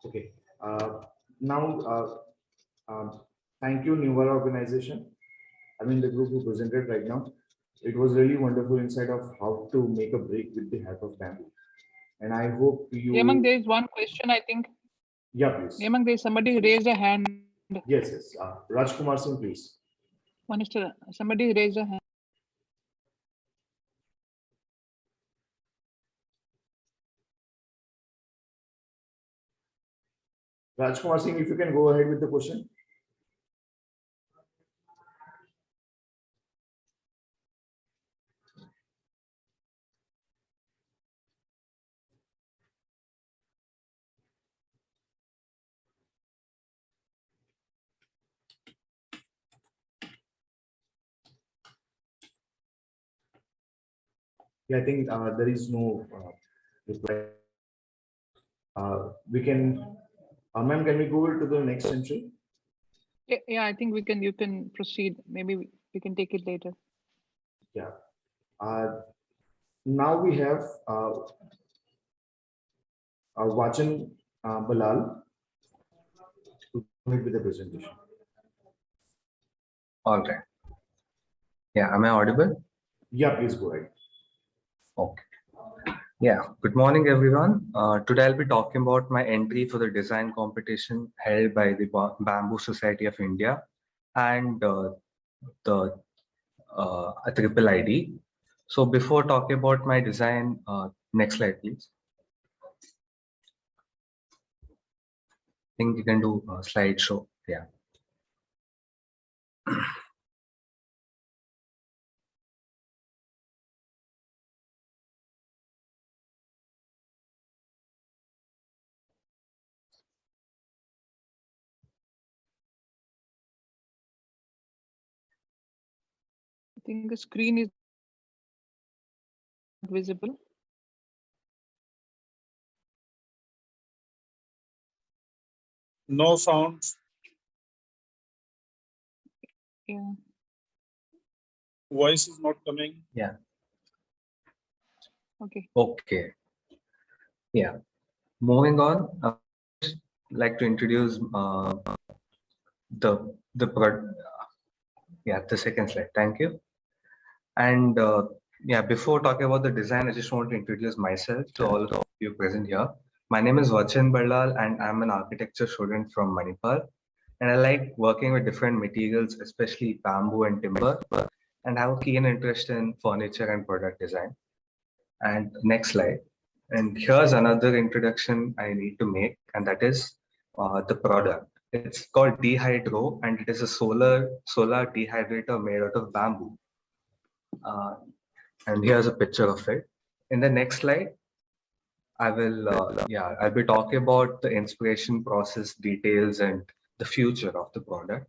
Okay. Now, thank you, Newer organization. I mean, the group who presented right now. It was really wonderful insight of how to make a brick with the help of bamboo. And I hope you. Hemang, there is one question, I think. Yeah, please. Hemang, there is somebody who raised a hand. Yes, yes. Rajkumar Singh, please. Minister, somebody raised a hand. Rajkumar Singh, if you can go ahead with the question. Yeah, I think there is no reply. We can, ma'am, can we go to the next entry? Yeah, I think we can. You can proceed. Maybe we can take it later. Yeah. Now we have Vachan Balal to go ahead with the presentation. All right. Yeah, am I audible? Yeah, please go ahead. Okay. Yeah, good morning, everyone. Today I'll be talking about my entry for the design competition held by the Bamboo Society of India and the Triple ID. So before talking about my design, next slide, please. I think you can do a slideshow. Yeah. think the screen is visible. No sounds. Yeah. Voice is not coming. Yeah. Okay. Okay. Yeah. Moving on, I would like to introduce the second slide. Thank you. And yeah, before talking about the design, I just want to introduce myself to all of you present here. My name is Vachan Ballal, and I'm an architecture student from Manipal. And I like working with different materials, especially bamboo and timber, and have a keen interest in furniture and product design. And next slide. And here's another introduction I need to make, and that is the product. It's called Dehydro, and it is a solar dehydrator made out of bamboo. And here's a picture of it. In the next slide, I'll be talking about the inspiration process details and the future of the product.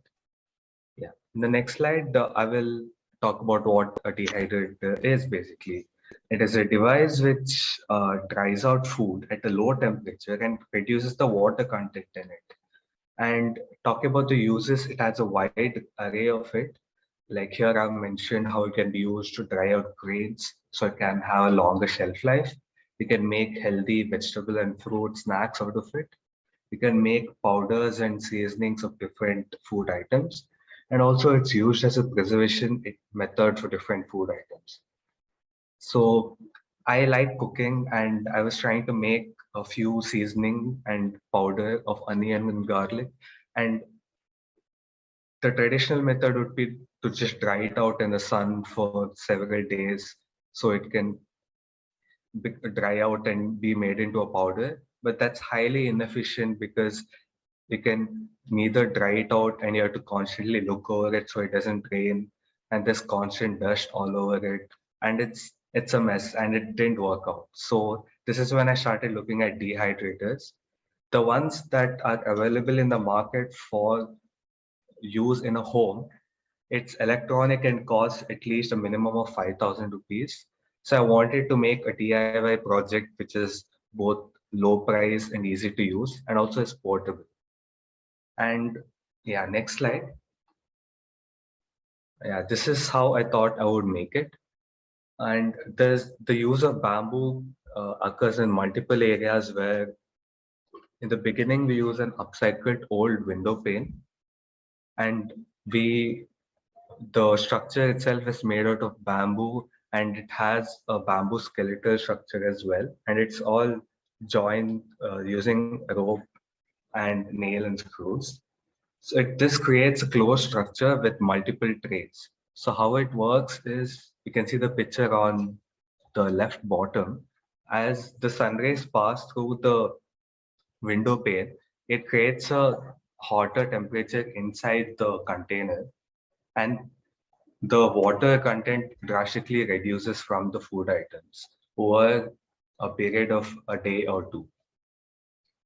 Yeah. In the next slide, I will talk about what a dehydrator is basically. It is a device which dries out food at a low temperature and reduces the water content in it. And talking about the uses, it has a wide array of it. Like here, I've mentioned how it can be used to dry out grains, so it can have a longer shelf life. You can make healthy vegetable and fruit snacks out of it. You can make powders and seasonings of different food items. And also it's used as a preservation method for different food items. So I like cooking, and I was trying to make a few seasoning and powder of onion and garlic. And the traditional method would be to just dry it out in the sun for several days so it can dry out and be made into a powder. But that's highly inefficient because you can neither dry it out and you have to constantly look over it so it doesn't rain, and there's constant dust all over it, and it's a mess, and it didn't work out. So this is when I started looking at dehydrators. The ones that are available in the market for use in a home, it's electronic and costs at least a minimum of 5,000 rupees. So I wanted to make a DIY project which is both low price and easy to use, and also is portable. And yeah, next slide. Yeah, this is how I thought I would make it. And there's the use of bamboo occurs in multiple areas where in the beginning we use an upcycled old window pane, and the structure itself is made out of bamboo, and it has a bamboo skeletal structure as well, and it's all joined using rope and nail and screws. So this creates a closed structure with multiple trays. So how it works is, you can see the picture on the left bottom. As the sun rays pass through the window pane, it creates a hotter temperature inside the container, and the water content drastically reduces from the food items over a period of a day or two.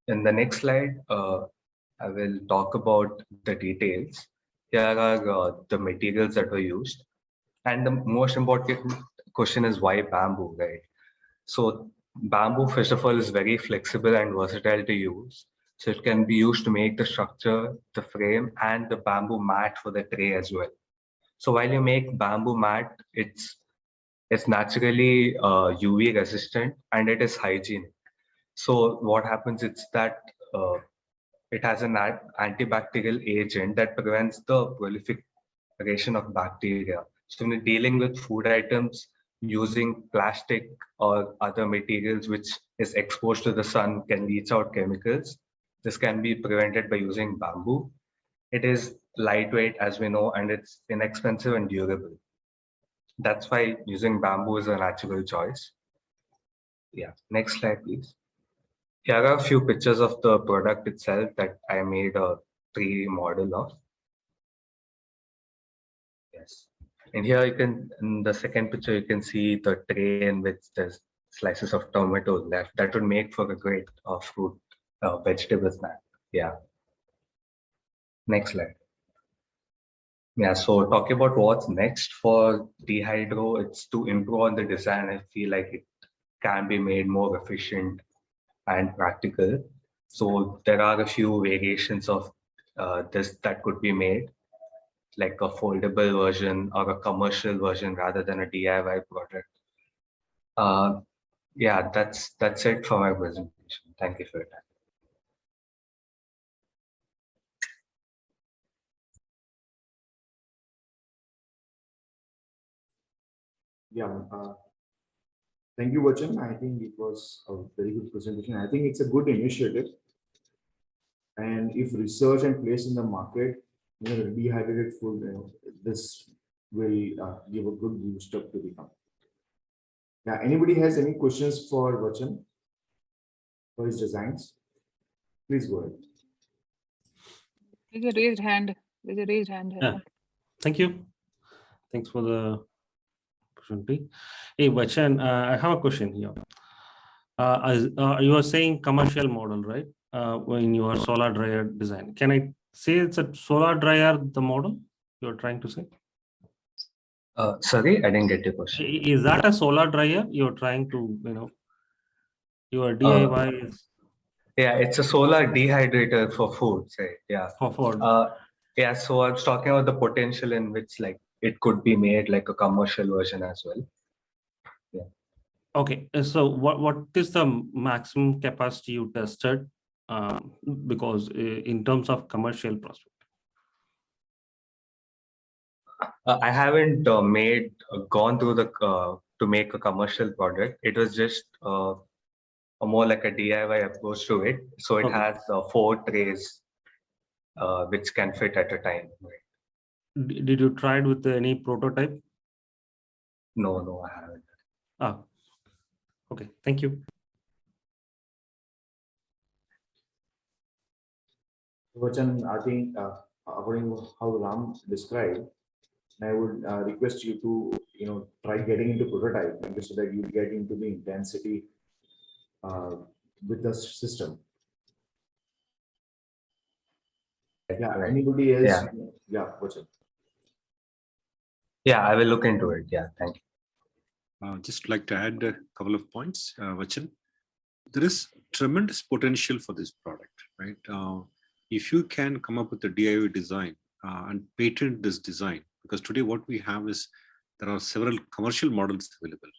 In the next slide, I will talk about the details. Here are the materials that were used. And the most important question is why bamboo, right? So bamboo, first of all, is very flexible and versatile to use. So it can be used to make the structure, the frame, and the bamboo mat for the tray as well. So while you make bamboo mat, it's naturally UV resistant and it is hygienic. So what happens is that it has an antibacterial agent that prevents the proliferation of bacteria. So when you're dealing with food items using plastic or other materials which is exposed to the sun can leach out chemicals, this can be prevented by using bamboo. It is lightweight, as we know, and it's inexpensive and durable. That's why using bamboo is a natural choice. Yeah, next slide, please. Here are a few pictures of the product itself that I made a 3D model of. Yes. And here you can, in the second picture, you can see the tray in which there's slices of tomato left. That would make for a great fruit vegetable snack. Yeah. Next slide. Yeah, so talking about what's next for dehydro, it's to improve on the design. I feel like it can be made more efficient and practical. So there are a few variations of this that could be made, like a foldable version or a commercial version rather than a DIY product. Yeah, that's it for my presentation. Thank you for your time. Yeah. Thank you, Vachan. I think it was a very good presentation. I think it's a good initiative. And if research and place in the market, dehydrated food, this will give a good boost up to the company. Yeah. Anybody has any questions for Vachan for his designs? Please go ahead. There's a raised hand. There's a raised hand. Yeah. Thank you. Thanks for the opportunity. Hey, Vachan, I have a question here. You are saying commercial model, right? When you are solar dryer design. Can I say it's a solar dryer, the model you're trying to say? Sorry, I didn't get your question. Is that a solar dryer you're trying to, your DIY is Yeah, it's a solar dehydrator for food, say. Yeah. for food? Yeah, so I was talking about the potential in which like it could be made like a commercial version as well. Yeah. Okay, so what is the maximum capacity you tested? Because in terms of commercial prospect. I haven't gone through the to make a commercial product. It was just a more like a DIY approach to it. So it Okay. has 4 trays which can fit at a time. Right? Did you try it with any prototype? No, I haven't. Ah, okay, thank you. Vachan, I think according to how Ram described, I would request you to try getting into prototype so that you get into the intensity with the system. Yeah. Right. Anybody else? Yeah. Yeah. Vachan. Yeah, I will look into it. Yeah, thank you. Just like to add a couple of points, Vachan. There is tremendous potential for this product, right? If you can come up with a DIY design and patent this design, because today what we have is there are several commercial models available,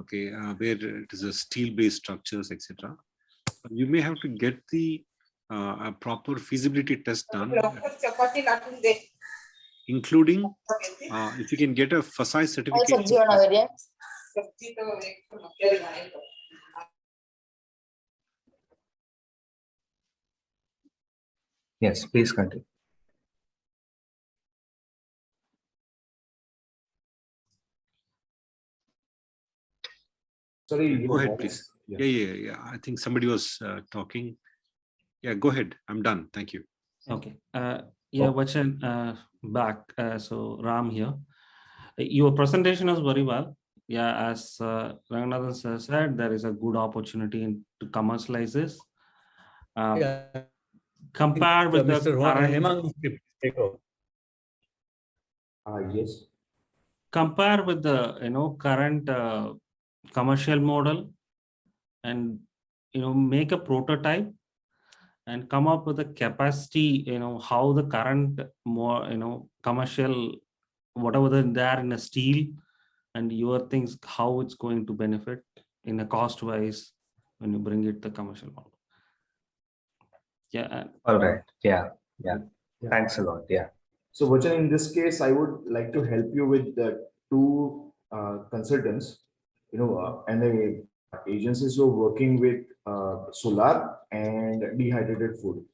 okay, where it is a steel-based structures, etc. You may have to get the a proper feasibility test done, including if you can get a FSI certification. Yes, please continue. Sorry. Go ahead, please. Yeah. I think somebody was talking. Yeah, go ahead. I'm done. Thank you. Okay. Yeah, Vachan, back. So Ram here. Your presentation is very well. Yeah, as Ranganathan sir said, there is a good opportunity to commercialize this. Compared with the current, Hemang Mistry, take over. Yes. compare with the current commercial model, and make a prototype and come up with a capacity. How the current more commercial whatever there in a steel, and your things how it's going to benefit in a cost wise when you bring it the commercial model. Yeah. All right. Yeah. Thanks a lot. Yeah. So Vachan, in this case, I would like to help you with the 2 consultants, and the agencies who are working with solar and dehydrated food.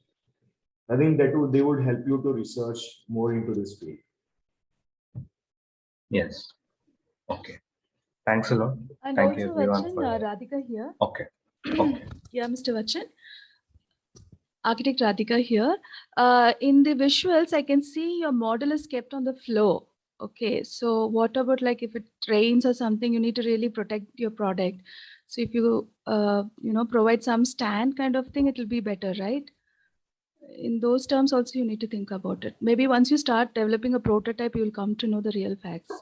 I think that they would help you to research more into this field. Yes. Okay. Thanks a lot. And Thank also, you everyone Vachan, for your- Radhika here. Okay. Okay. Yeah, Mr. Vachan. Architect Radhika here. In the visuals, I can see your model is kept on the floor. Okay, so what about like if it rains or something, you need to really protect your product. So if you, provide some stand kind of thing, it will be better, right? in those terms also you need to think about it. Maybe once you start developing a prototype, you will come to know the real facts.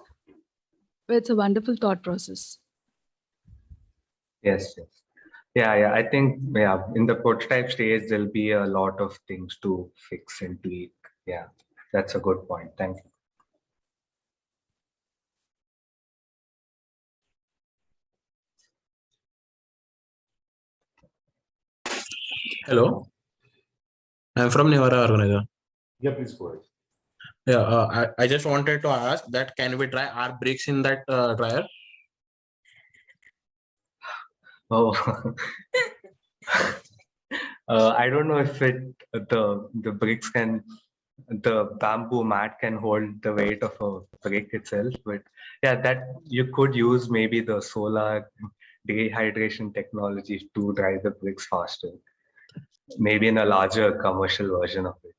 But it's a wonderful thought process. Yes, yes. Yeah, I think, yeah, in the prototype stage, there'll be a lot of things to fix and tweak. Yeah, that's a good point. Thank you. Hello, I'm from Nevada Organizer. Yeah, please go ahead. Yeah, I just wanted to ask that can we try our bricks in that dryer? Oh, I don't know if the bricks can, the bamboo mat can hold the weight of a brick itself, but yeah, that you could use maybe the solar dehydration technology to dry the bricks faster, maybe in a larger commercial version of it.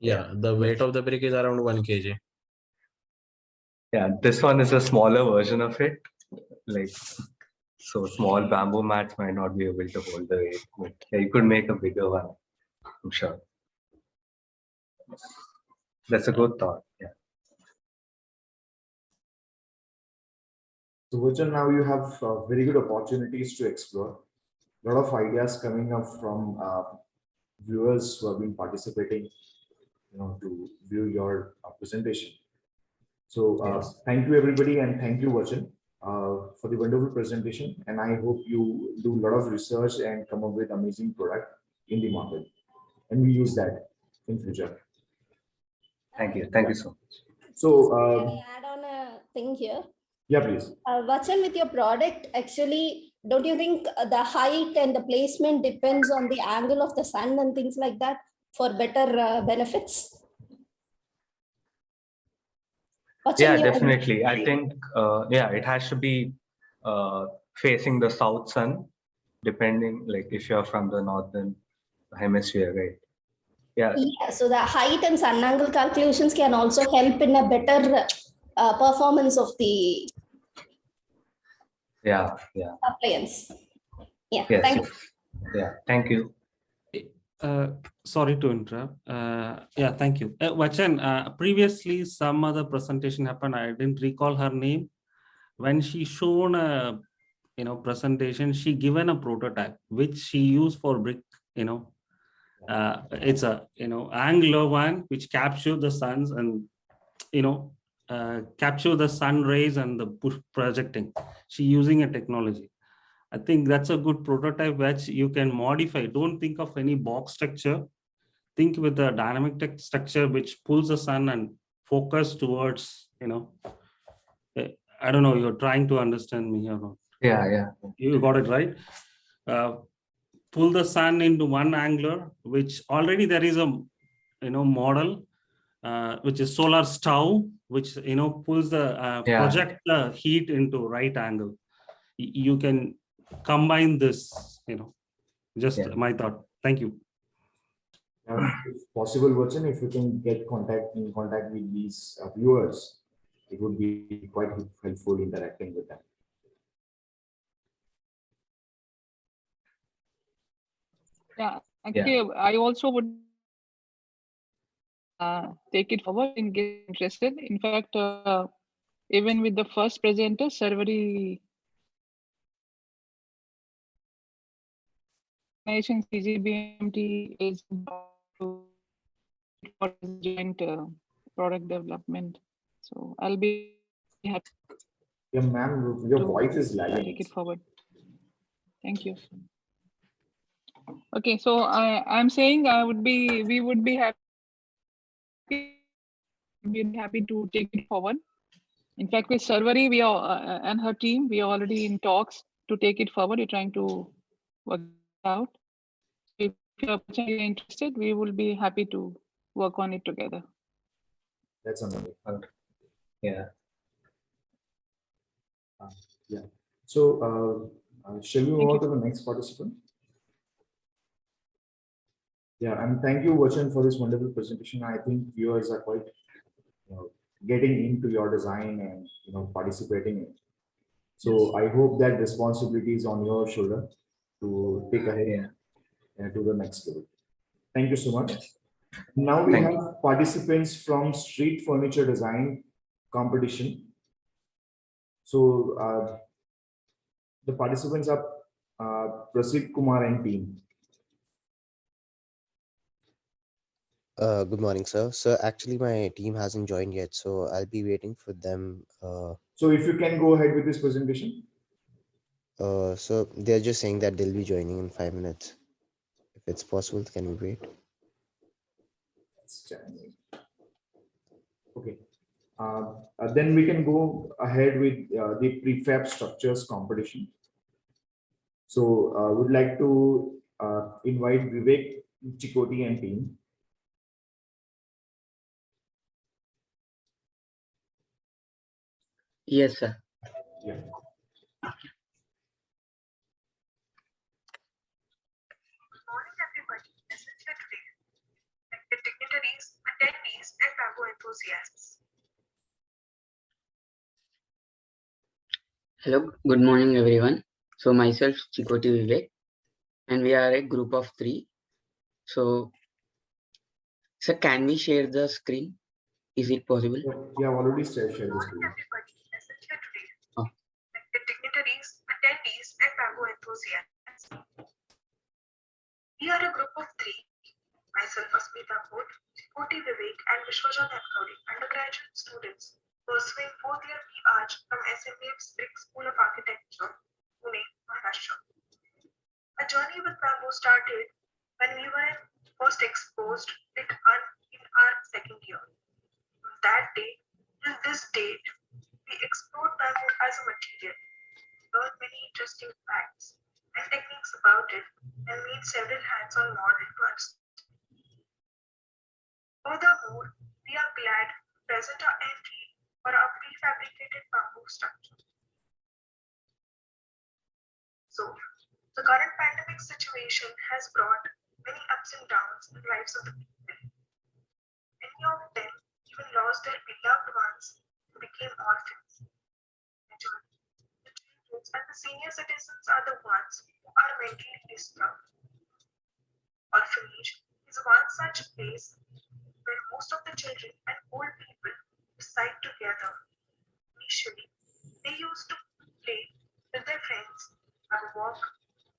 Yeah, the weight of the brick is around 1 kg. Yeah, this one is a smaller version of it. Like, so small bamboo mats might not be able to hold the weight, but yeah, you could make a bigger one, I'm sure. That's a good thought. Yeah. So, Vachan, now you have very good opportunities to explore. A lot of ideas coming up from viewers who have been participating, to view your presentation. So, Yes. thank you everybody, and thank you, Vachan, for the wonderful presentation. And I hope you do a lot of research and come up with amazing product in the market, and we use that in future. Thank you. Thank you so much. So, Can I add on a thing here? yeah, please. Vachan, with your product, actually, don't you think the height and the placement depends on the angle of the sun and things like that for better benefits? Vachan, Yeah, your- definitely. I think, yeah, it has to be facing the south sun, depending, like if you're from the northern hemisphere, right? Yeah. Yeah, so the height and sun angle calculations can also help in a better performance of the Yeah. appliance. Yeah, Yes. thank you. Yeah. Thank you. Sorry to interrupt. Yeah, thank you. Vachan, previously some other presentation happened. I didn't recall her name. When she shown a presentation, she given a prototype which she used for brick. It's a angular one which capture the suns and capture the sun rays and the push projecting. She using a technology. I think that's a good prototype which you can modify. Don't think of any box structure. Think with the dynamic structure which pulls the sun and focus towards, I don't know, you're trying to understand me or not. Yeah. You got it right. Pull the sun into one angular, which already there is a, model, which is solar stove, which, pulls the, project the heat into right angle. You can combine this, just my thought. Thank you. If possible, Vachan, if you can get in contact with these viewers, it would be quite helpful interacting with them. Yeah, actually, I also would take it forward and get interested. In fact, even with the first presenter, Sarvari nation CGBMT is for joint product development. So I'll be happy. Yeah, ma'am, your voice is lagging. Take it forward. Thank you. Okay, so I'm saying we would be happy to take it forward. In fact, with Sarvari, we are and her team, we are already in talks to take it forward. We're trying to work it out. If you're interested, we will be happy to work on it together. That's amazing. Yeah. Yeah. So, shall we move on to the next participant? Yeah, and thank you, Vachan, for this wonderful presentation. I think viewers are quite getting into your design and participating in it. So I hope that responsibility is on your shoulder to take ahead. to the next level. Thank you so much. Now we Thank have participants from street furniture design competition. So the participants are Prasid Kumar and team. Good morning, sir. So actually my team hasn't joined yet, so I'll be waiting for them. So if you can go ahead with this presentation. So they're just saying that they'll be joining in 5 minutes. If it's possible, can we wait? Okay. Then we can go ahead with the prefab structures competition. So would like to invite Vivek, Chikoti and team. Yes, sir. Yeah. Dignitaries, attendees, and bamboo enthusiasts. Hello, good morning, everyone. So myself, Chikoti Vivek, and we are a group of 3. So, sir, can we share the screen? Is it possible? Yeah, already shared the screen. Oh. Dignitaries, attendees, and bamboo enthusiasts. We are a group of 3. Myself, Asmita Bhoot, Chikoti Vivek, and Vishwaja Gadkari, undergraduate students pursuing 4th year PH from SMA's Brick School of Architecture, Pune, Maharashtra. A journey with bamboo started when we were first exposed to it in our 2nd year. From that day till this date, we explored bamboo as a material, learned many interesting facts and techniques about it, and made several hands-on models to understand. Furthermore, we are glad to present our entry for our prefabricated bamboo structure. So, the current pandemic situation has brought many ups and downs in the lives of the people. Many of them even lost their beloved ones who became orphans. Majority, the children and the senior citizens are the ones who are mentally disturbed. Orphanage is one such place where most of the children and old people reside together. Initially, they used to play with their friends, have a walk,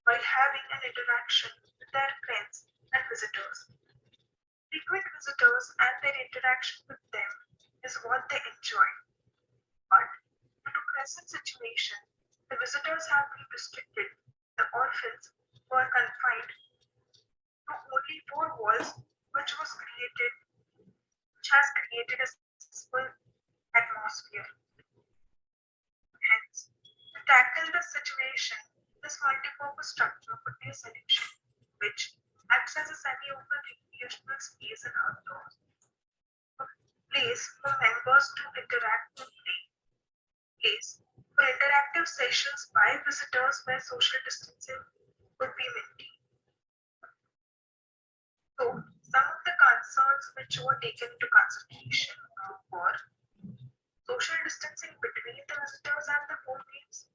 while having an interaction with their friends and visitors. Frequent visitors and their interaction with them is what they enjoy. But due to present situation, the visitors have been restricted. The orphans were confined to only 4 walls, which has created a stressful atmosphere. Hence, to tackle this situation, this multi-purpose structure could be a solution, which acts as a semi-open recreational space and outdoors. A place for members to interact and play. Place for interactive sessions by visitors where social distancing would be maintained. So, some of the concerns which were taken into consideration were social distancing between the visitors and the home teams,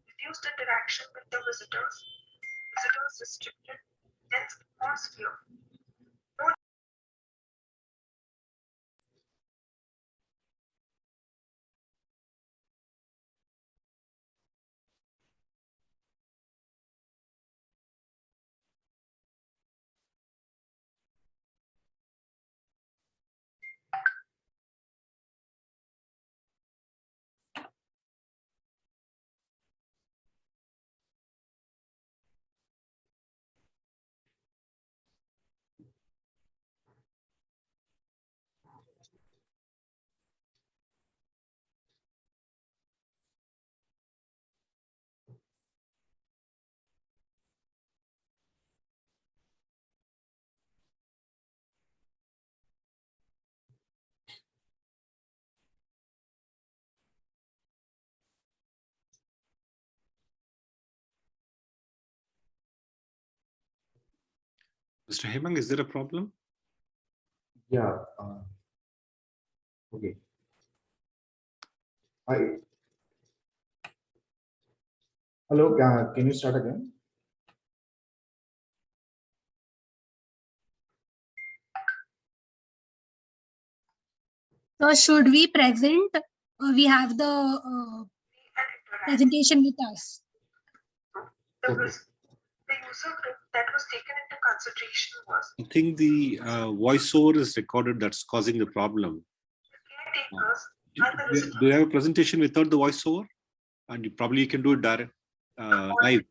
reduced interaction with the visitors restricted, dense atmosphere. Mr. Hemang, is there a problem? Yeah. Okay. Hello, can you start again? So should we present? We have the presentation with us. The user group that was taken into consideration was I think the voiceover is recorded that's causing the problem. caretakers and the visitors. Do you have a presentation without the voiceover? And you probably can do it direct live.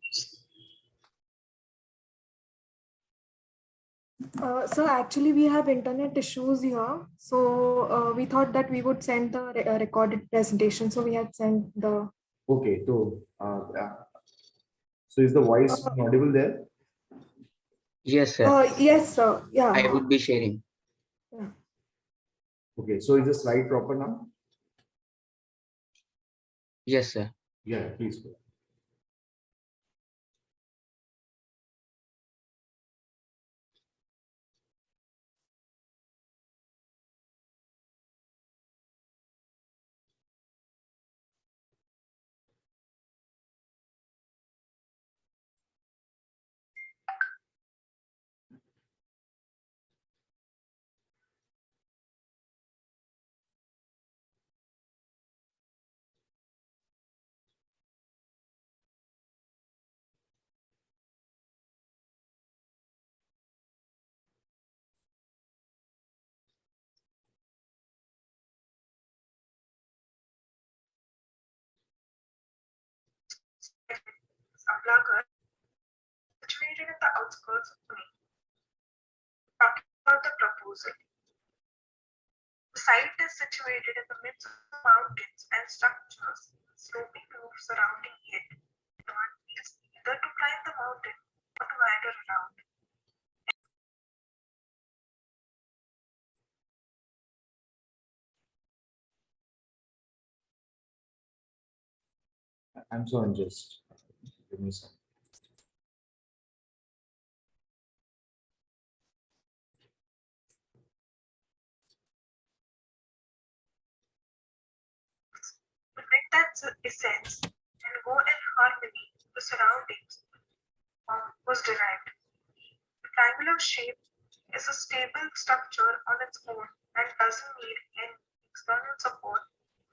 So actually we have internet issues here. So we thought that we would send the recorded presentation. So we had sent the. Okay, so is the voice audible there? Yes, sir. Yes, sir. Yeah. I would be sharing. Yeah. Okay, so is the slide proper now? Yes, sir. Yeah, please go. Aplagar, situated in the outskirts of Pune. Talking about the proposal. The site is situated in the midst of mountains and structures, sloping roof surrounding it. One is either to climb the mountain or to wander around. I'm sorry, just give me some. To bring that essence and go in harmony with the surroundings was derived. The triangular shape is a stable structure on its own and doesn't need any external support,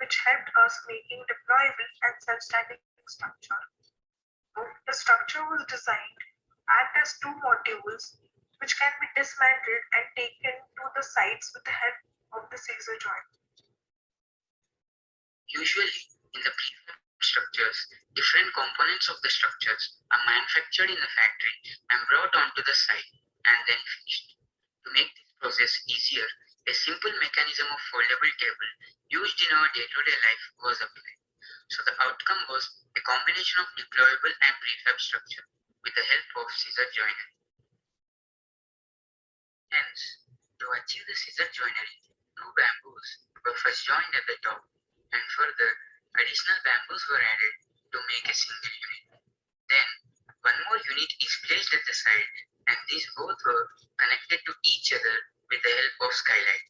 which helped us making deployable and self-standing structure. So the structure was designed act as two modules which can be dismantled and taken to the sites with the help of the scissor joint. Usually, in the prefab structures, different components of the structures are manufactured in the factory and brought onto the site and then finished. To make this process easier, a simple mechanism of foldable table used in our day-to-day life was applied. So the outcome was a combination of deployable and prefab structure with the help of scissor joinery. Hence, to achieve the scissor joinery, two bamboos were first joined at the top, and further, additional bamboos were added to make a single unit. Then, one more unit is placed at the side, and these both were connected to each other with the help of skylight.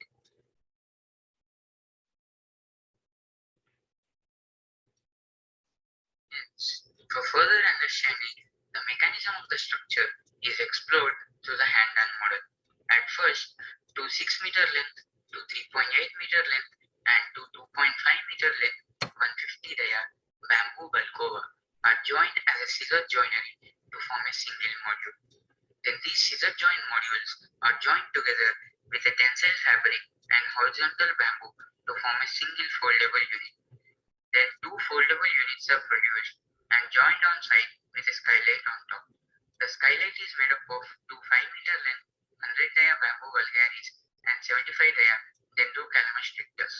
Hence, for further understanding, the mechanism of the structure is explored through the hand-done model. At first, to 6-meter length, to 3.8-meter length, and to 2.5-meter length, 150 dia bamboo balcova are joined as a scissor joinery to form a single module. Then these scissor joint modules are joined together with a tensile fabric and horizontal bamboo to form a single foldable unit. Then two foldable units are produced and joined on site with a skylight on top. The skylight is made up of two 5-meter length 100 dia bamboo vulgaris and 75 dia dendrocalamus strictus.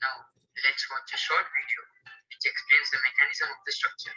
Now, let's watch a short video which explains the mechanism of the structure.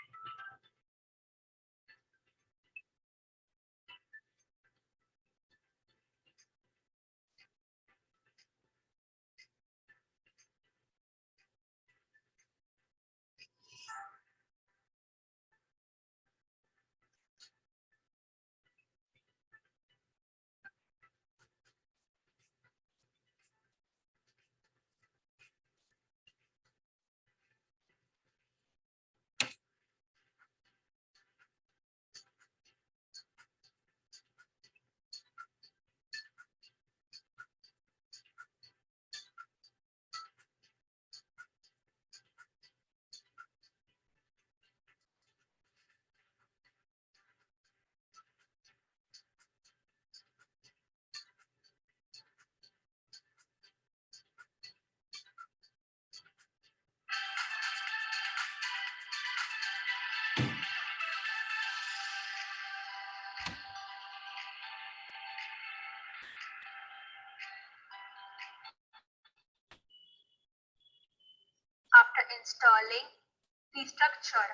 installing the structure,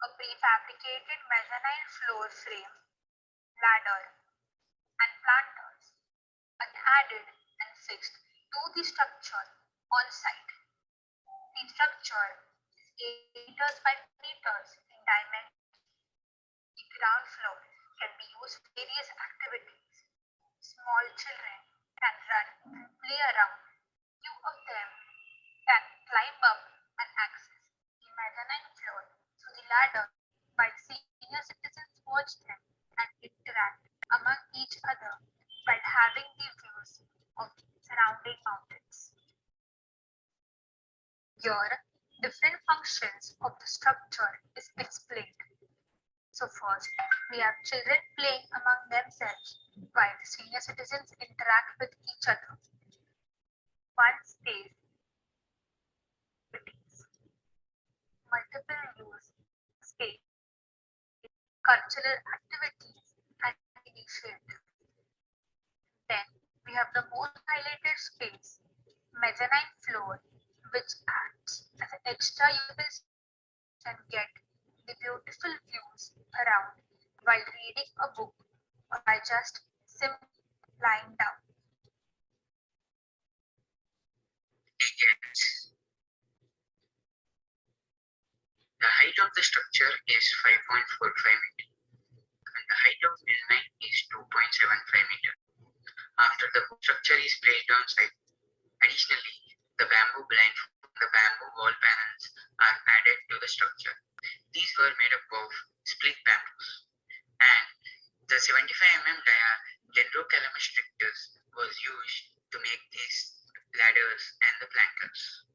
a prefabricated mezzanine floor frame, ladder, and planters are added and fixed to the structure on site. The structure is 8 meters by 2 meters in dimension. The ground floor can be used for various activities. Small children can run and play around. Few of them can climb up and access the mezzanine floor through the ladder, while senior citizens watch them and interact among each other while having the views of surrounding mountains. Here, different functions of the structure is explained. So first, we have children playing among themselves while the senior citizens interact with each other. One space, multiple use space, cultural activities and initiatives. Then we have the most highlighted space, mezzanine floor, which acts as an extra usable space and get the beautiful views around while reading a book or by just simply lying down. The height of the structure is 5.45 meters and the height of mezzanine is 2.75 meters. After the structure is placed on site, additionally, the bamboo blind from the bamboo wall panels are added to the structure. These were made up of split bamboos, and the 75 mm dia dendrocalamus strictus was used to make these ladders and the plankers.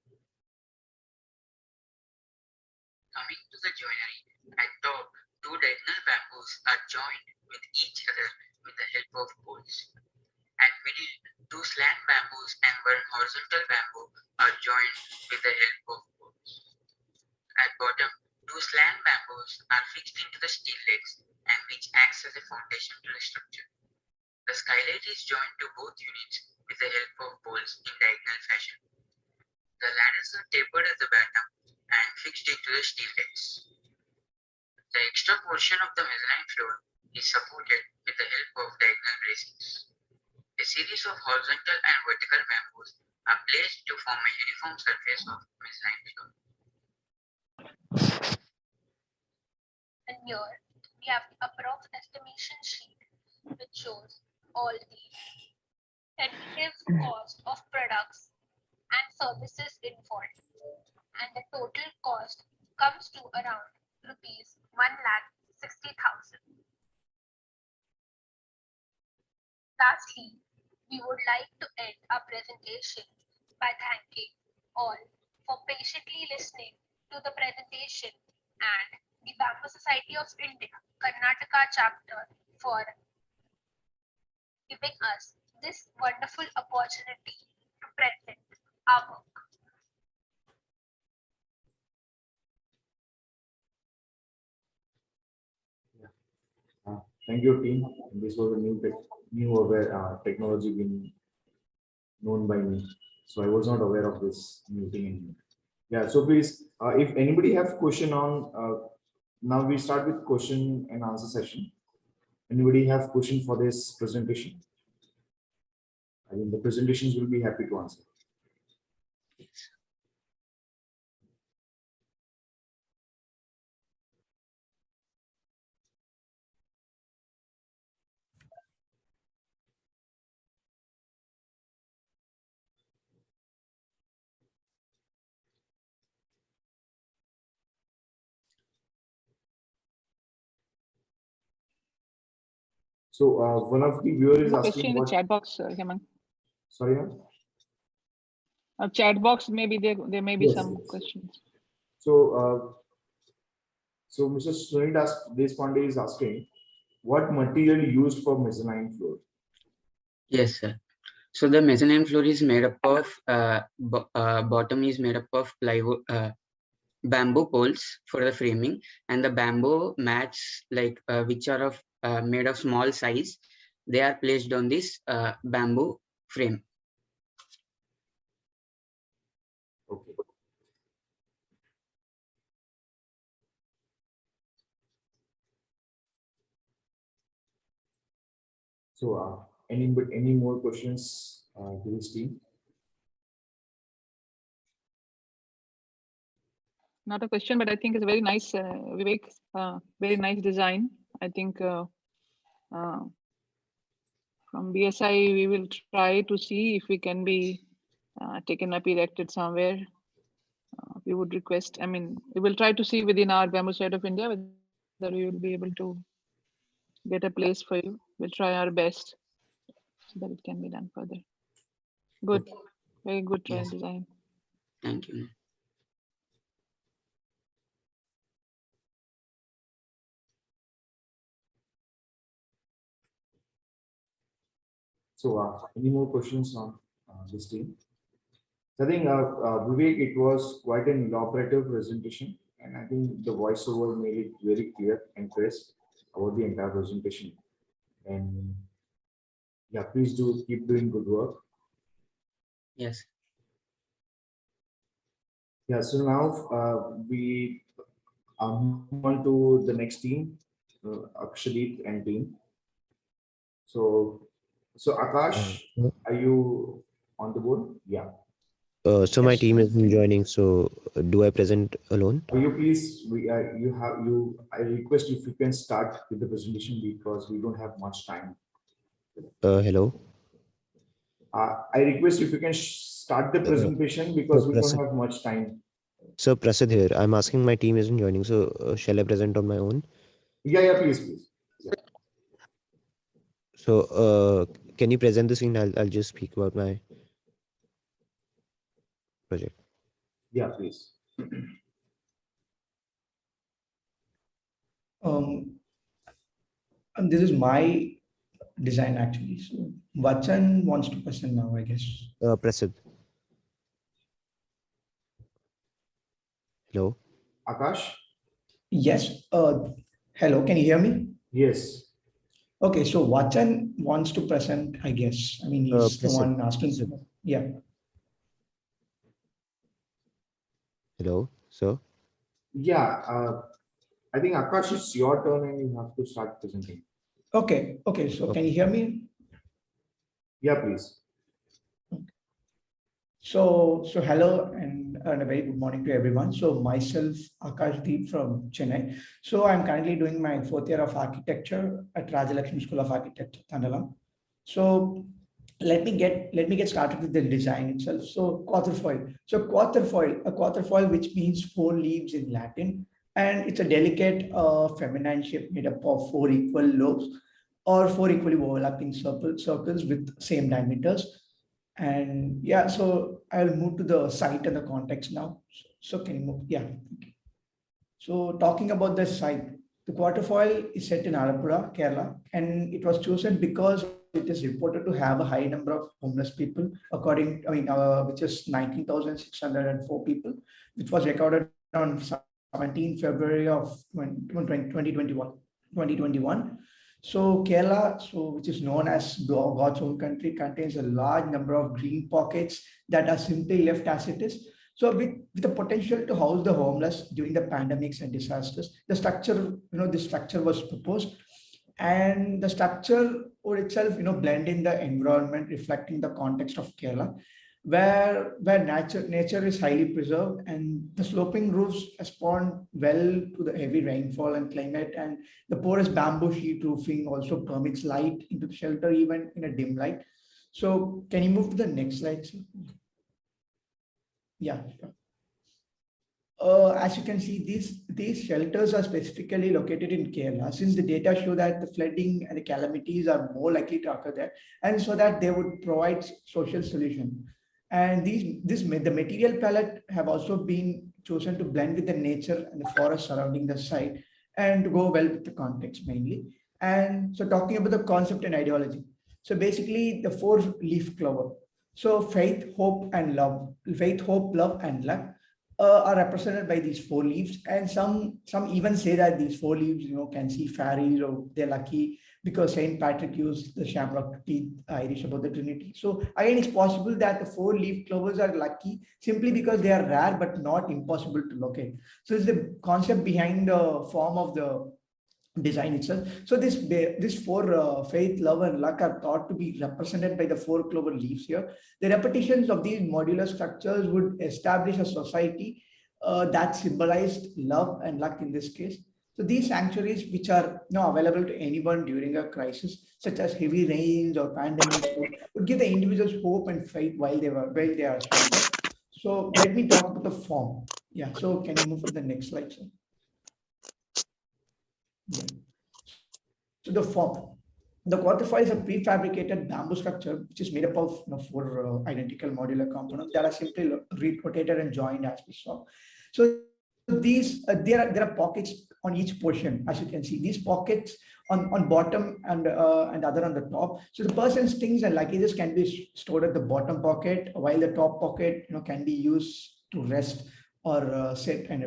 Coming to the joinery, at top, two diagonal bamboos are joined with each other with the help of poles. At middle, two slant bamboos and one horizontal bamboo are joined with the help of poles. At bottom, two slant bamboos are fixed into the steel legs and which acts as a foundation to the structure. The skylight is joined to both units with the help of poles in diagonal fashion. The ladders are tapered at the bottom and fixed into the steel legs. The extra portion of the mezzanine floor is supported with the help of diagonal bracings. A series of horizontal and vertical bamboos are placed to form a uniform surface of mezzanine floor. And here we have the Prof estimation sheet which shows all the tentative cost of products and services involved, and the total cost comes to around rupees 1,60,000. Lastly, we would like to end our presentation by thanking all for patiently listening to the presentation and the Bamboo Society of India Karnataka chapter for giving us this wonderful opportunity to present our work. Thank you, team. This was a new technology being known by me. So I was not aware of this new thing. Yeah. So please, if anybody have question on, now we start with question and answer session. Anybody have question for this presentation? I mean, the presentations will be happy to answer. So one of the viewers is asking question in the chat box, Hemang. Sorry, ma'am? Chat box, maybe there may be Yes, some yes. questions. So Mr. Sunil Deshpande is asking, what material used for mezzanine floor? Yes, sir. So the mezzanine floor is made up of bottom is made up of plywood, bamboo poles for the framing, and the bamboo mats which are of made of small size. They are placed on this bamboo frame. Okay. So any more questions to this team? Not a question, but I think it's a very nice, Vivek, very nice design. I think from BSI, we will try to see if we can be taken up, erected somewhere. We would request, I mean, we will try to see within our bamboo side of India whether we will be able to get a place for you. We'll try our best so that it can be done further. Good, very good Yes. design. Thank you. So any more questions on this team? I think Vivek, it was quite an elaborative presentation, and I think the voiceover made it very clear and crisp about the entire presentation. And yeah, please do keep doing good work. Yes. Yeah, so now we move on to the next team, Akshadeep and team. So Akash, are you on the board? Yeah. So my team isn't joining. So do I present alone? Will you please? I request if you can start with the presentation because we don't have much time. Hello. I request if you can start the presentation because we don't have much time. So Prasid here. I'm asking my team isn't joining. So shall I present on my own? Yeah, please. Yeah. So can you present the scene? I'll just speak about my project. Yeah, please. This is my design actually. So Vachan wants to present now, I guess. Prasid. Hello. Akash? Yes. Hello, can you hear me? Yes. Okay, so Vachan wants to present, I guess. I mean, he's the one asking. Yeah. Hello, sir. Yeah, I think Akash, it's your turn and you have to start presenting. Okay. So can you hear me? Yeah, please. So hello and a very good morning to everyone. So myself, Akash Deep from Chennai. So I'm currently doing my 4th year of architecture at Rajalakshmi School of Architecture, Tandalam. So let me get started with the design itself. So quatrefoil. So a quatrefoil, which means 4 leaves in Latin, and it's a delicate feminine shape made up of 4 equal lobes or 4 equally overlapping circles with same diameters. And yeah, so I'll move to the site and the context now. So can you move? Yeah. Okay. So talking about the site, the quatrefoil is set in Alappuzha, Kerala, and it was chosen because it is reported to have a high number of homeless people, which is 19,604 people, which was recorded on 17 February of 2021. So Kerala, which is known as God's own country, contains a large number of green pockets that are simply left as it is. So with the potential to house the homeless during the pandemics and disasters, this structure was proposed, and the structure would itself, blend in the environment, reflecting the context of Kerala, where nature is highly preserved, and the sloping roofs respond well to the heavy rainfall and climate, and the porous bamboo sheet roofing also permits light into the shelter even in a dim light. So can you move to the next slide, sir? Yeah. As you can see, these shelters are specifically located in Kerala, since the data show that the flooding and the calamities are more likely to occur there, and so that they would provide social solution. And the material palette have also been chosen to blend with the nature and the forest surrounding the site and to go well with the context mainly. And so talking about the concept and ideology. So basically the 4-leaf clover. So faith, hope, love and luck are represented by these 4 leaves, and some even say that these 4 leaves, can see fairies, or they're lucky because Saint Patrick used the shamrock to teach Irish about the Trinity. So again, it's possible that the 4-leaf clovers are lucky simply because they are rare but not impossible to locate. So it's the concept behind the form of the design itself. So this four faith, love, and luck are thought to be represented by the four clover leaves here. The repetitions of these modular structures would establish a society that symbolized love and luck in this case. So these sanctuaries, which are now available to anyone during a crisis, such as heavy rains or pandemics, would give the individuals hope and faith while they are sheltered. So let me talk about the form. Yeah. So can you move to the next slide, sir? Yeah. So the form. The quarterfoil is a prefabricated bamboo structure which is made up of four identical modular components that are simply rotated and joined as we saw. So these there are pockets on each portion, as you can see. These pockets on bottom and other on the top. So the person's things and luggages can be stored at the bottom pocket, while the top pocket can be used to rest or sit and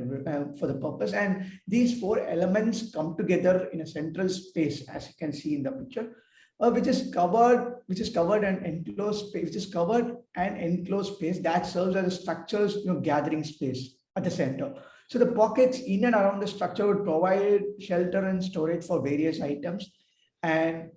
for the purpose. And these four elements come together in a central space, as you can see in the picture, which is covered and enclosed space that serves as a structure's gathering space at the center. So the pockets in and around the structure would provide shelter and storage for various items, and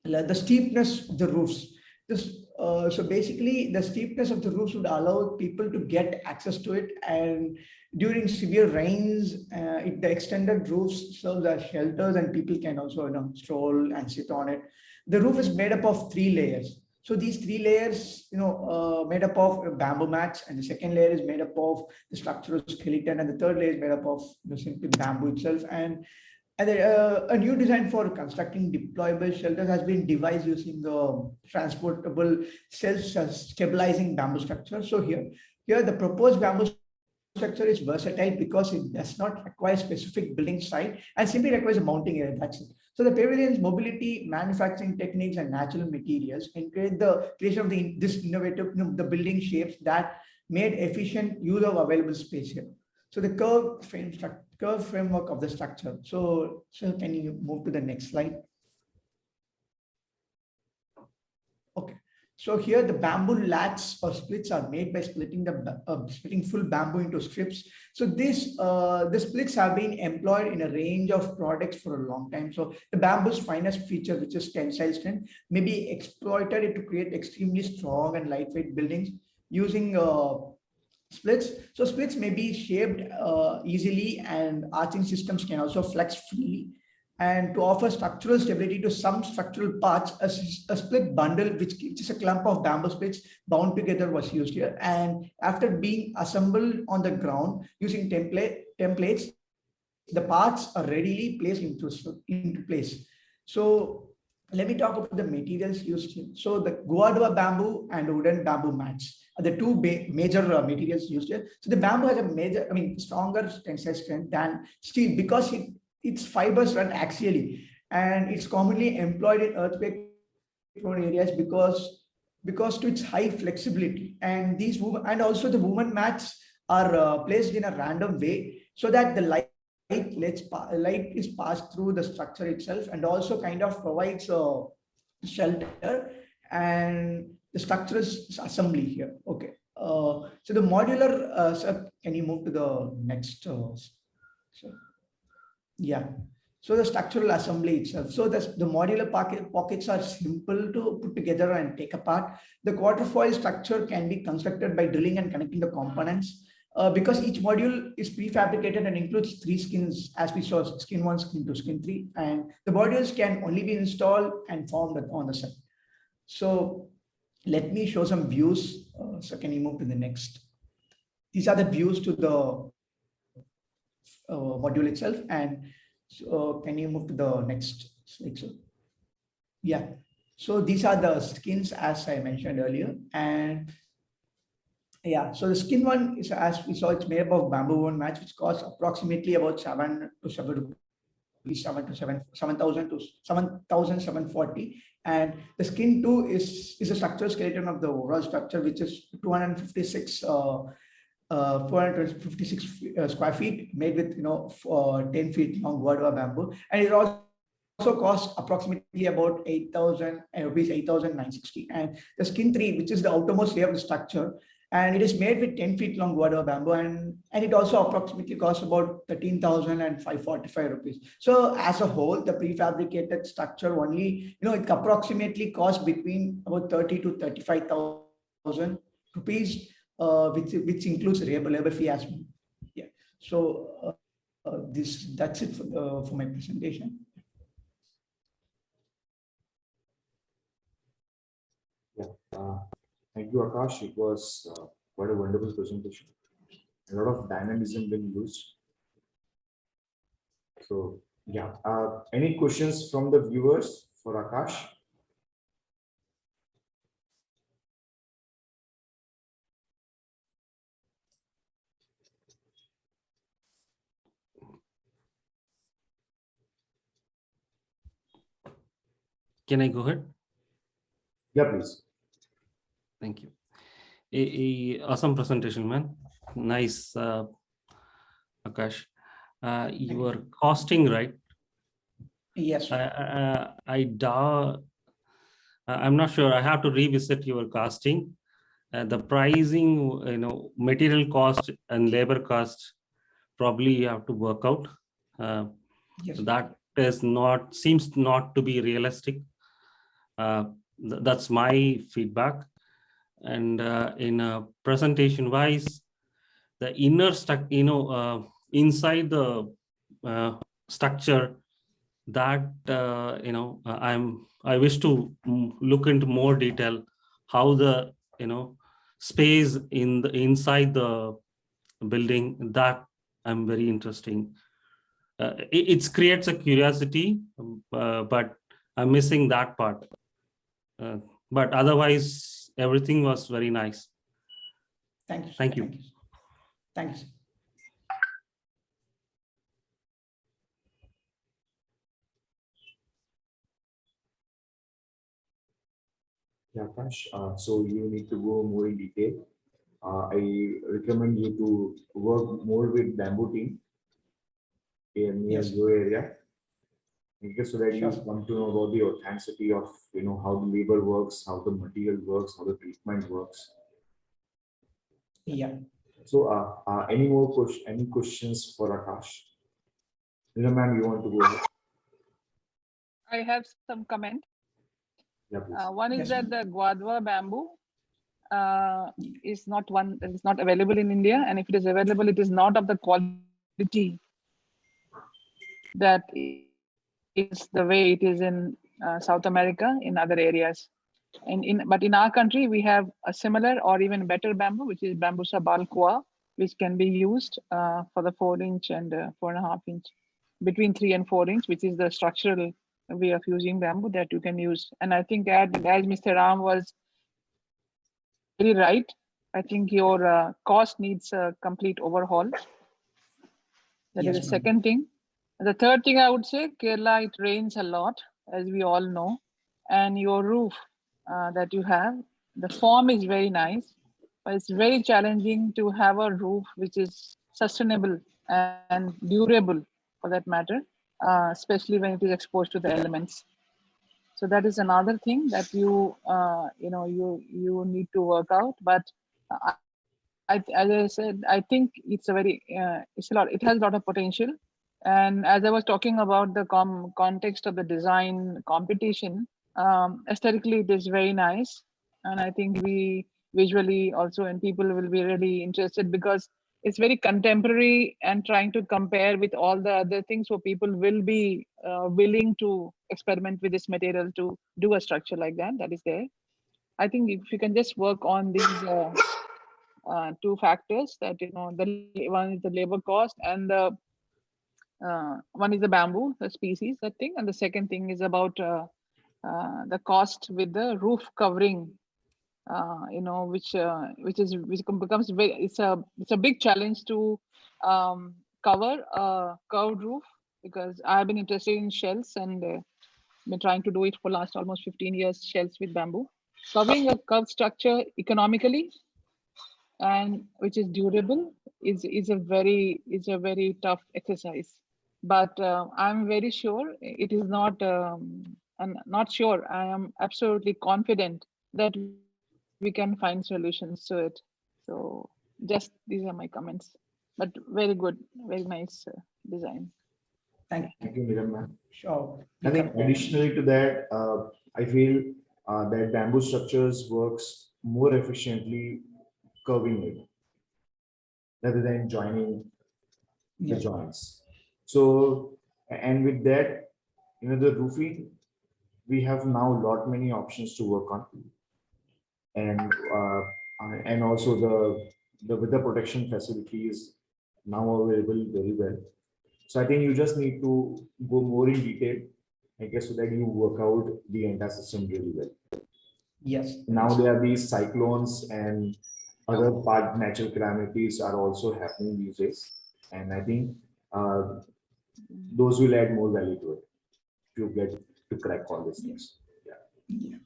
the steepness of the roofs. So basically, the steepness of the roofs would allow people to get access to it, and during severe rains, the extended roofs serves as shelters, and people can also stroll and sit on it. The roof is made up of 3 layers. So these 3 layers, made up of bamboo mats, and the second layer is made up of the structural skeleton, and the third layer is made up of simply bamboo itself. And a new design for constructing deployable shelters has been devised using the transportable self-stabilizing bamboo structure. So here the proposed bamboo structure is versatile because it does not require specific building site and simply requires a mounting area. That's it. So the pavilion's mobility, manufacturing techniques, and natural materials encourage the creation of this innovative the building shapes that made efficient use of available space here. So the curved framework of the structure. So can you move to the next slide? Okay. So here the bamboo lats or splits are made by splitting full bamboo into strips. So the splits have been employed in a range of products for a long time. So the bamboo's finest feature, which is tensile strength, may be exploited to create extremely strong and lightweight buildings using splits. So splits may be shaped easily, and arching systems can also flex freely. And to offer structural stability to some structural parts, a split bundle, which is a clump of bamboo splits bound together, was used here. And after being assembled on the ground using templates, the parts are readily placed into place. So let me talk about the materials used here. So the guadua bamboo and wooden bamboo mats are the two major materials used here. So the bamboo has a stronger tensile strength than steel because its fibers run axially, and it's commonly employed in earthquake-prone areas because to its high flexibility. And also the woven mats are placed in a random way so that the light is passed through the structure itself, and also kind of provides a shelter and the structural assembly here. Okay. So the modular, sir, can you move to the next? Yeah. So the structural assembly itself. So the modular pockets are simple to put together and take apart. The quarterfoil structure can be constructed by drilling and connecting the components. Because each module is prefabricated and includes 3 skins, as we saw, skin 1, skin 2, skin 3, and the modules can only be installed and formed on the site. So let me show some views. So can you move to the next? These are the views to the module itself. And so can you move to the next slide, sir? Yeah. So these are the skins, as I mentioned earlier. And yeah, so the skin one is, as we saw, it's made up of bamboo woven mats, which costs approximately about 7,000 to 7,740. And the skin 2 is a structural skeleton of the overall structure, which is 256 square feet, made with 10 feet long guadua bamboo, and it also costs approximately about 8,000 rupees, 8,960. And the skin 3, which is the outermost layer of the structure, And it is made with 10 feet long guava bamboo, and it also approximately costs about 13,545 rupees. So as a whole, the prefabricated structure only, it approximately costs between about 30 to 35,000 rupees, which includes labor fee as well. Yeah. So that's it for my presentation. Yeah. Thank you, Akash. It was quite a wonderful presentation. A lot of dynamism being used. So yeah, any questions from the viewers for Akash? Can I go ahead? Yeah, please. Thank you. Awesome presentation, man. Nice, Akash. Your costing, right? Yes. I'm not sure. I have to revisit your costing. The pricing, material cost and labor cost, probably you have to work out. Yes. That seems not to be realistic. That's my feedback. And in a presentation wise, the inner inside the structure, that I wish to look into more detail how the space in the inside the building, that I'm very interesting. It creates a curiosity, but I'm missing that part. But otherwise, everything was very nice. Thank you. Thank you. Thank you. Yeah, Akash. So you need to go more in detail. I recommend you to work more with bamboo team in near your area, because so that you come to know about the authenticity of how the labor works, how the material works, how the treatment works. Yeah. So any questions for Akash? Ma'am, you want to go ahead? I have some comment. Yeah, please. One is that the guava bamboo is not available in India, and if it is available, it is not of the quality that is the way it is in South America, in other areas. But in our country, we have a similar or even better bamboo, which is Bambusa balqua, which can be used for the 4-inch and 4.5-inch, between 3 and 4 inch, which is the structural way of using bamboo that you can use. And I think as Mr. Ram was very right, I think your cost needs a complete overhaul. That is the second thing. And the third thing I would say, Kerala, it rains a lot, as we all know, and your roof that you have, the form is very nice, but it's very challenging to have a roof which is sustainable and durable, for that matter, especially when it is exposed to the elements. So that is another thing that you need to work out. But as I said, I think it's it has a lot of potential. And as I was talking about the context of the design competition, aesthetically it is very nice, and I think we visually also, and people will be really interested because it's very contemporary and trying to compare with all the other things, so people will be willing to experiment with this material to do a structure like that is there. I think if you can just work on these two factors, that the one is the labor cost, and the one is the bamboo, the species, that thing, and the second thing is about the cost with the roof covering, which becomes very, it's a big challenge to cover a curved roof, because I've been interested in shells and been trying to do it for last almost 15 years, shells with bamboo. Covering a curved structure economically and which is durable is a very tough exercise. But I'm very sure it is not. I'm not sure. I am absolutely confident that we can find solutions to it. So just these are my comments, but very good, very nice design. Thank you, Neelam ma'am. Sure. I think additionally to that, I feel that bamboo structures works more efficiently curving it rather than joining the Yes. joints. So, and with that, the roofing, we have now lot many options to work on, and also the weather protection facilities now available very well. So I think you just need to go more in detail, I guess, so that you work out the entire system really well. Yes. Now there are these cyclones and other part natural calamities are also happening these days, and I think those will add more value to it if you get to crack all these things. Yeah.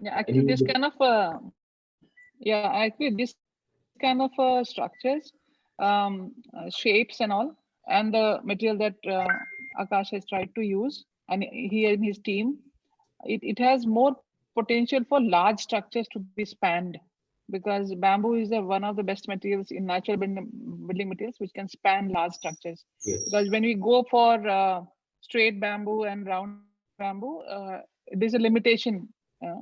Yeah, actually, this kind of this kind of structures, shapes and all, and the material that Akash has tried to use, and he and his team, it has more potential for large structures to be spanned, because bamboo is one of the best materials in natural building materials which can span large structures. Yes. Because when we go for straight bamboo and round bamboo, there's a limitation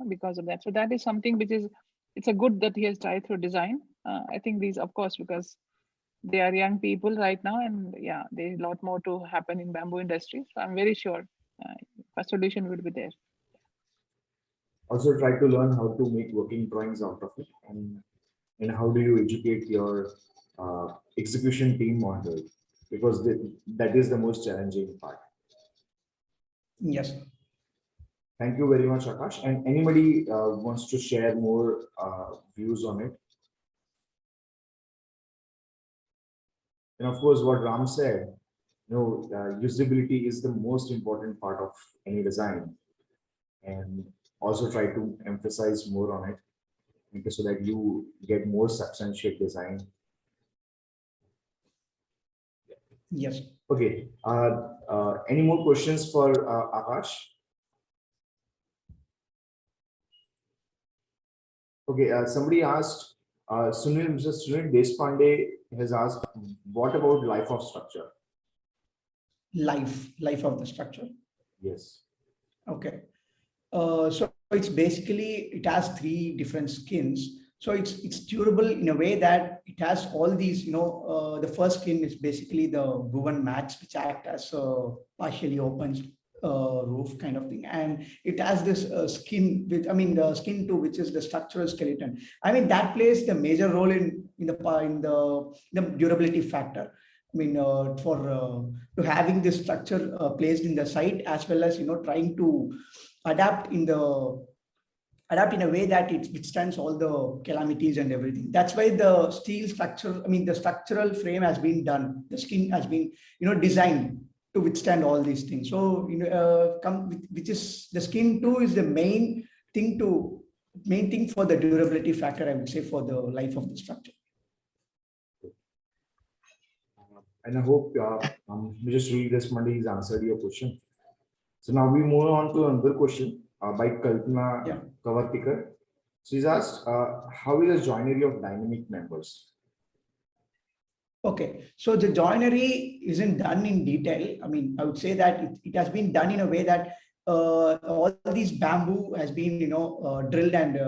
because of that. So that is something which is, it's a good that he has tried through design. I think these, of course, because they are young people right now, and yeah, there's a lot more to happen in bamboo industry. So I'm very sure a solution will be there. Also try to learn how to make working drawings out of it, and how do you educate your execution team on it, because that is the most challenging part. Yes. Thank you very much, Akash. And anybody wants to share more views on it? And of course, what Ram said, usability is the most important part of any design, and also try to emphasize more on it, okay, so that you get more substantial design. Yes. Okay. Any more questions for Akash? Okay. Somebody asked, Mr. Sunil Deshpande has asked, what about life of structure? Life of the structure. Yes. Okay. So it's basically, it has three different skins. So it's durable in a way that it has all these, the first skin is basically the woven mats, which act as a partially open roof kind of thing. And it has this skin with, the skin too, which is the structural skeleton. That plays the major role in the durability factor. For to having this structure placed in the site, as well as trying to adapt in a way that it withstands all the calamities and everything. That's why the steel structure, the structural frame has been done. The skin has been designed to withstand all these things. So which is the skin too is the main thing for the durability factor, I would say, for the life of the structure. And I hope Mr. Sri Desmandi has answered your question. So now we move on to another question by Kalpana Kavartikar. She's asked, how is the joinery of dynamic members? Okay, so the joinery isn't done in detail. I would say that it has been done in a way that all these bamboo has been, drilled and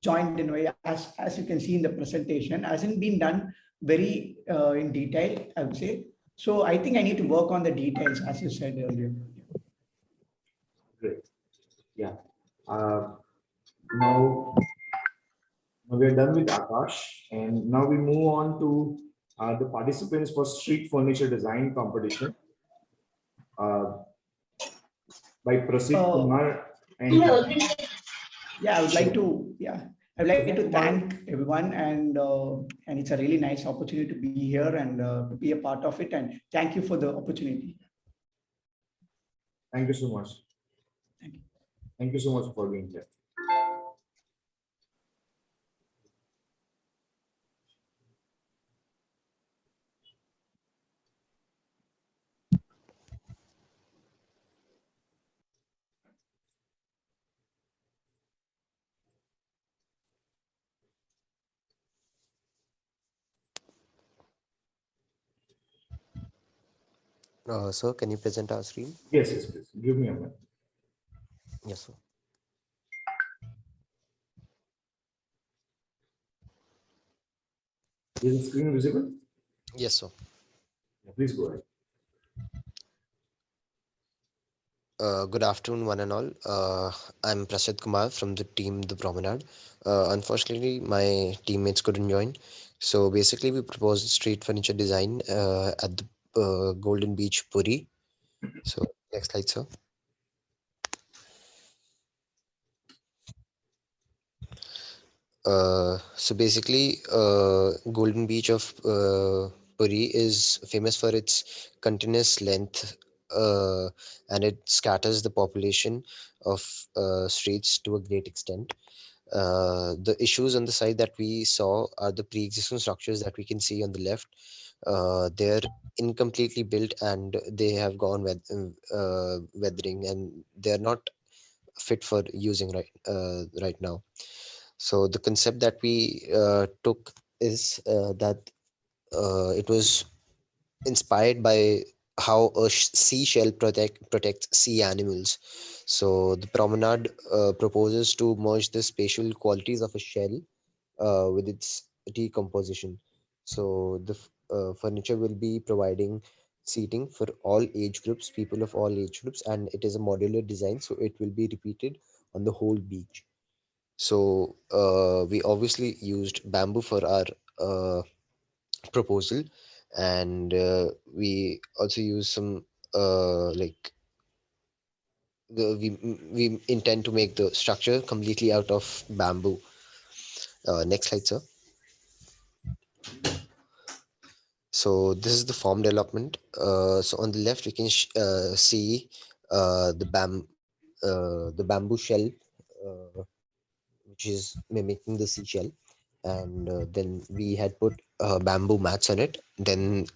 joined in a way, as you can see in the presentation, hasn't been done very in detail, I would say. So I think I need to work on the details, as you said earlier. Great. Yeah. Now we're done with Akash, and now we move on to the participants for street furniture design competition by Prasid Kumar and yeah, I would like to thank everyone, and it's a really nice opportunity to be here and to be a part of it, and thank you for the opportunity. Thank you so much. Thank you. Thank you so much for being here. Sir, can you present our screen? Yes, yes, please. Give me a minute. Yes, sir. Is the screen visible? Yes, sir. Please go ahead. Good afternoon, one and all. I'm Prasad Kumar from the team The Promenade. Unfortunately, my teammates couldn't join. So basically, we proposed street furniture design at the Golden Beach, Puri. So next slide, sir. So basically, Golden Beach of Puri is famous for its continuous length, and it scatters the population of streets to a great extent. The issues on the side that we saw are the pre-existing structures that we can see on the left. They're incompletely built and they have gone weathering, and they're not fit for using right now. So the concept that we took is that it was inspired by how a seashell protects sea animals. So the promenade proposes to merge the spatial qualities of a shell with its decomposition. So the furniture will be providing seating for all age groups, people of all age groups, and it is a modular design, so it will be repeated on the whole beach. So we obviously used bamboo for our proposal, and we also use some like we intend to make the structure completely out of bamboo. Next slide, sir. So this is the form development. So on the left, we can see the bamboo shell, uh, which is mimicking the seashell, and then we had put bamboo mats on it. Then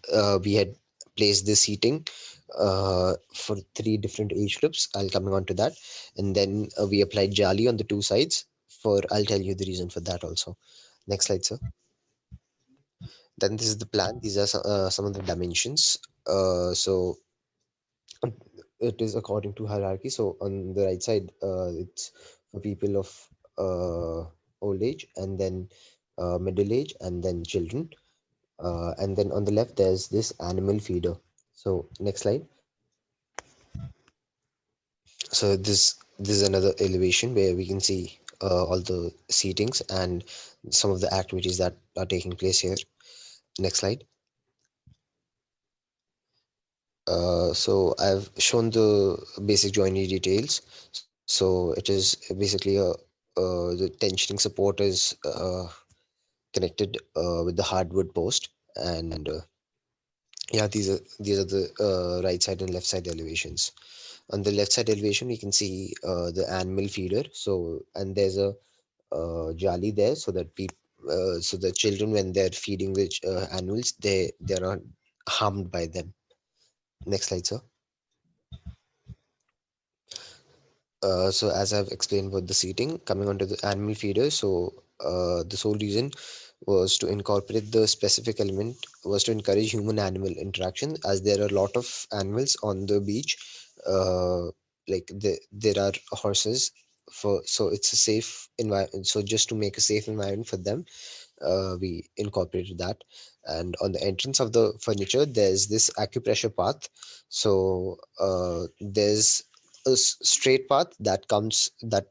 we had placed the seating for three different age groups. I'll coming on to that, and then we applied jali on the two sides. For I'll tell you the reason for that also. Next slide, sir. Then this is the plan. These are some of the dimensions. So it is according to hierarchy. So on the right side, it's for people of old age, and then middle age, and then children. And then on the left, there's this animal feeder. So next slide. So this is another elevation where we can see all the seatings and some of the activities that are taking place here. Next slide. So I've shown the basic joinery details. So it is basically the tensioning support is connected with the hardwood post, and yeah, these are the right side and left side elevations. On the left side elevation, we can see the animal feeder. So and there's a jali there, so that people so the children, when they're feeding the animals, they're not harmed by them. Next slide, sir. So as I've explained about the seating, coming onto the animal feeder, so the sole reason was to incorporate the specific element was to encourage human animal interaction, as there are a lot of animals on the beach. Like there are horses, for so it's a safe environment. So just to make a safe environment for them, we incorporated that. And on the entrance of the furniture, there's this acupressure path. So there's a straight path that comes that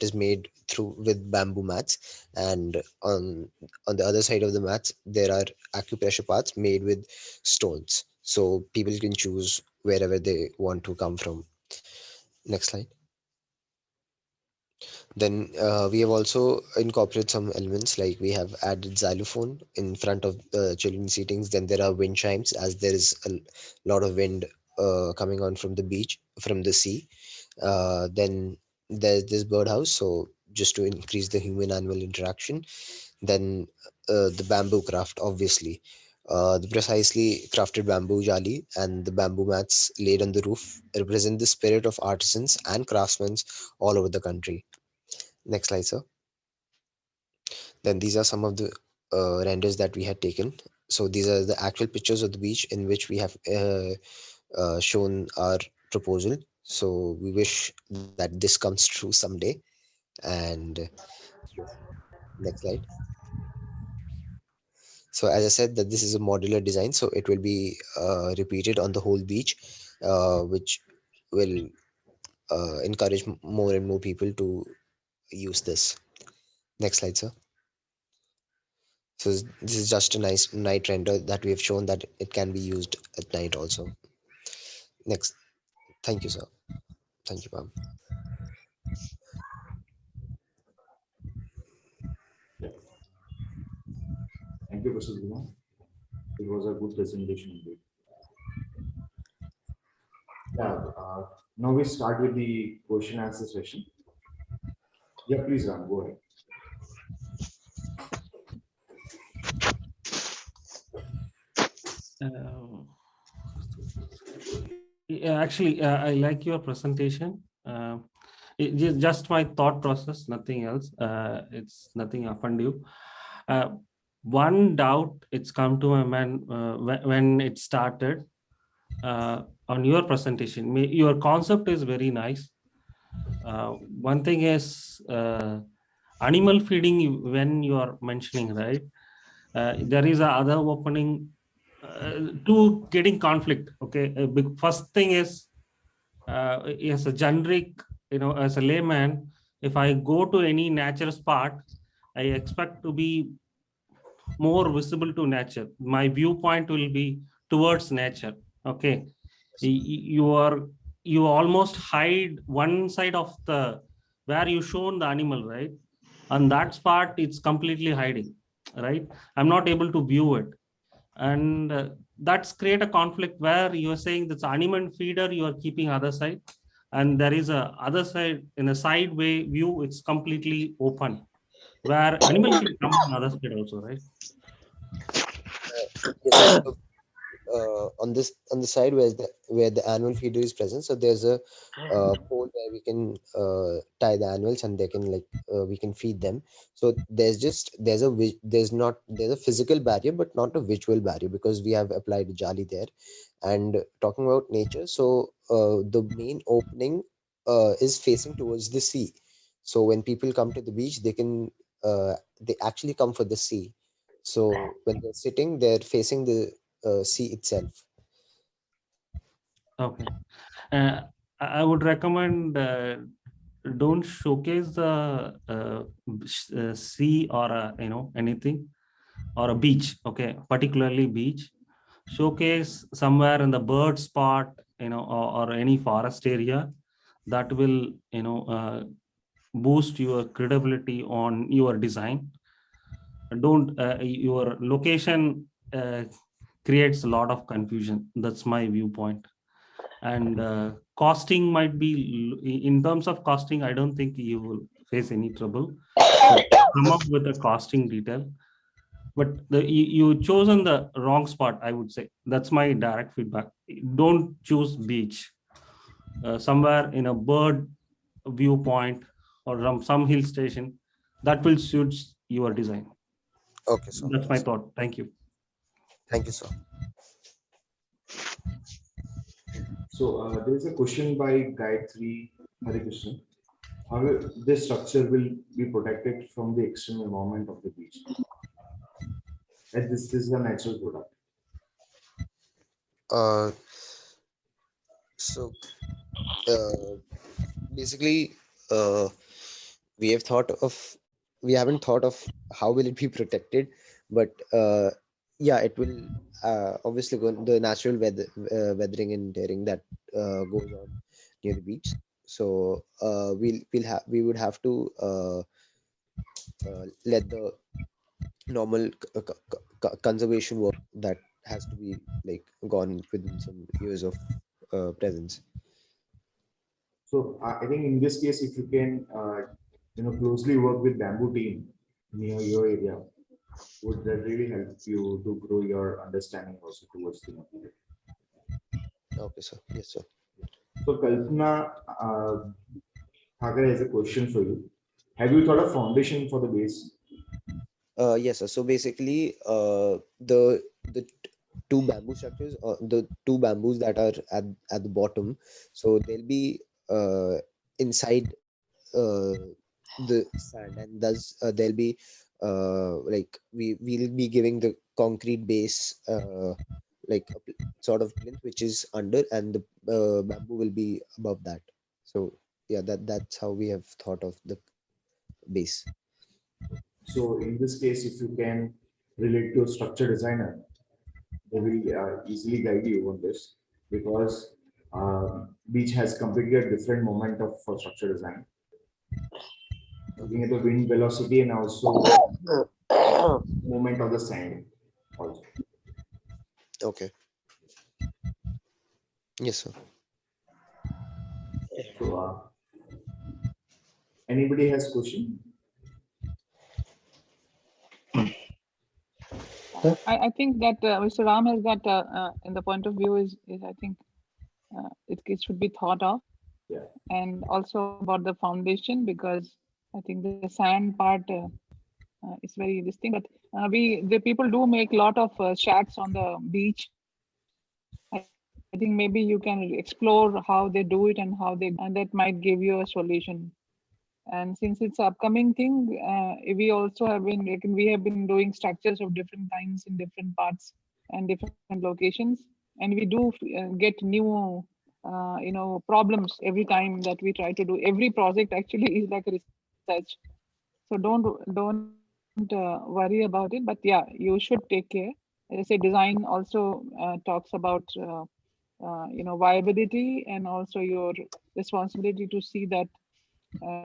is made through with bamboo mats, and on the other side of the mats there are acupressure paths made with stones, so people can choose wherever they want to come from. Next slide. Then we have also incorporated some elements, like we have added xylophone in front of the children's seatings. Then there are wind chimes, as there is a lot of wind coming on from the beach, from the sea. Then there's this birdhouse, so just to increase the human animal interaction. Then the bamboo craft, obviously. The precisely crafted bamboo jali and the bamboo mats laid on the roof represent the spirit of artisans and craftsmen all over the country. Next slide, sir. Then these are some of the renders that we had taken. So these are the actual pictures of the beach in which we have shown our proposal. So we wish that this comes true someday. And next slide. So as I said, that this is a modular design, so it will be repeated on the whole beach, which will encourage more and more people to use this. Next slide, sir. So this is just a nice night render that we have shown that it can be used at night also. Next. Thank you, sir. Thank you, ma'am. Thank you, Mr. Guma. It was a good presentation indeed. Yeah, now we start with the question answer session. Yeah, please, Ram, go ahead. Yeah, actually, I like your presentation. Just my thought process, nothing else. It's nothing offensive. One doubt it's come to my mind when it started on your presentation. Your concept is very nice. One thing is animal feeding when you are mentioning, right? There is a other opening to getting conflict. Okay, first thing is as a generic, as a layman, if I go to any natural spot, I expect to be more visible to nature. My viewpoint will be towards nature. Okay, you almost hide one side of the where you shown the animal, right? On that spot, it's completely hiding, right? I'm not able to view it, and that's create a conflict where you are saying that's animal feeder, you are keeping other side, and there is a other side in a sideway view. It's completely open where animal can come on other side also, right? Yes, on the side where the annual feeder is present, so there's a pole where we can tie the animals and they can we can feed them. So there's a physical barrier but not a visual barrier, because we have applied a jali there. And talking about nature, so the main opening is facing towards the sea. So when people come to the beach, they actually come for the sea. So when they're sitting, they're facing the sea itself. Okay. I would recommend don't showcase the sea or anything or a beach. Okay, particularly beach. Showcase somewhere in the bird spot, or any forest area that will boost your credibility on your design. Don't your location creates a lot of confusion. That's my viewpoint. And costing might be, in terms of costing, I don't think you will face any trouble. So come up with a costing detail, but you chosen the wrong spot, I would say. That's my direct feedback. Don't choose beach. Somewhere in a bird viewpoint or some hill station that will suit your design. Okay, sir. That's my thought. Thank you. Thank you, sir. So there is a question by Gadkari Harikrishnan. How this structure will be protected from the external environment of the beach, as this is a natural product? So basically, we haven't thought of how will it be protected, but yeah, it will obviously go the natural weathering and tearing that goes on near the beach. So we would have to let the normal conservation work that has to be gone within some years of presence. So I think in this case, if you can closely work with bamboo team near your area, would that really help you to grow your understanding also towards the material? Okay, sir. Yes, sir. So Kalpana Thakare has a question for you. Have you thought of foundation for the base? Yes, sir. So basically, the two bamboo structures, or the two bamboos that are at the bottom. So they'll be inside the sand, and thus there'll be like we'll be giving the concrete base, like a sort of plinth which is under, and the bamboo will be above that. So yeah, that's how we have thought of the base. So in this case, if you can relate to a structure designer, they will easily guide you on this, because beach has completely a different moment of for structure design. Looking at the wind velocity and also movement of the sand also. Okay. Yes, sir. So anybody has question? I think that Mr. Ram has got in the point of view is I think it should be thought of, yeah, and also about the foundation, because I think the sand part is very distinct. But the people do make a lot of shacks on the beach. I think maybe you can explore how they do it and and that might give you a solution. And since it's upcoming thing, we also have been doing structures of different kinds in different parts and different locations, and we do get new problems every time that we try to do. Every project actually is like a research, so don't worry about it. But yeah, you should take care. As I say, design also talks about viability, and also your responsibility to see that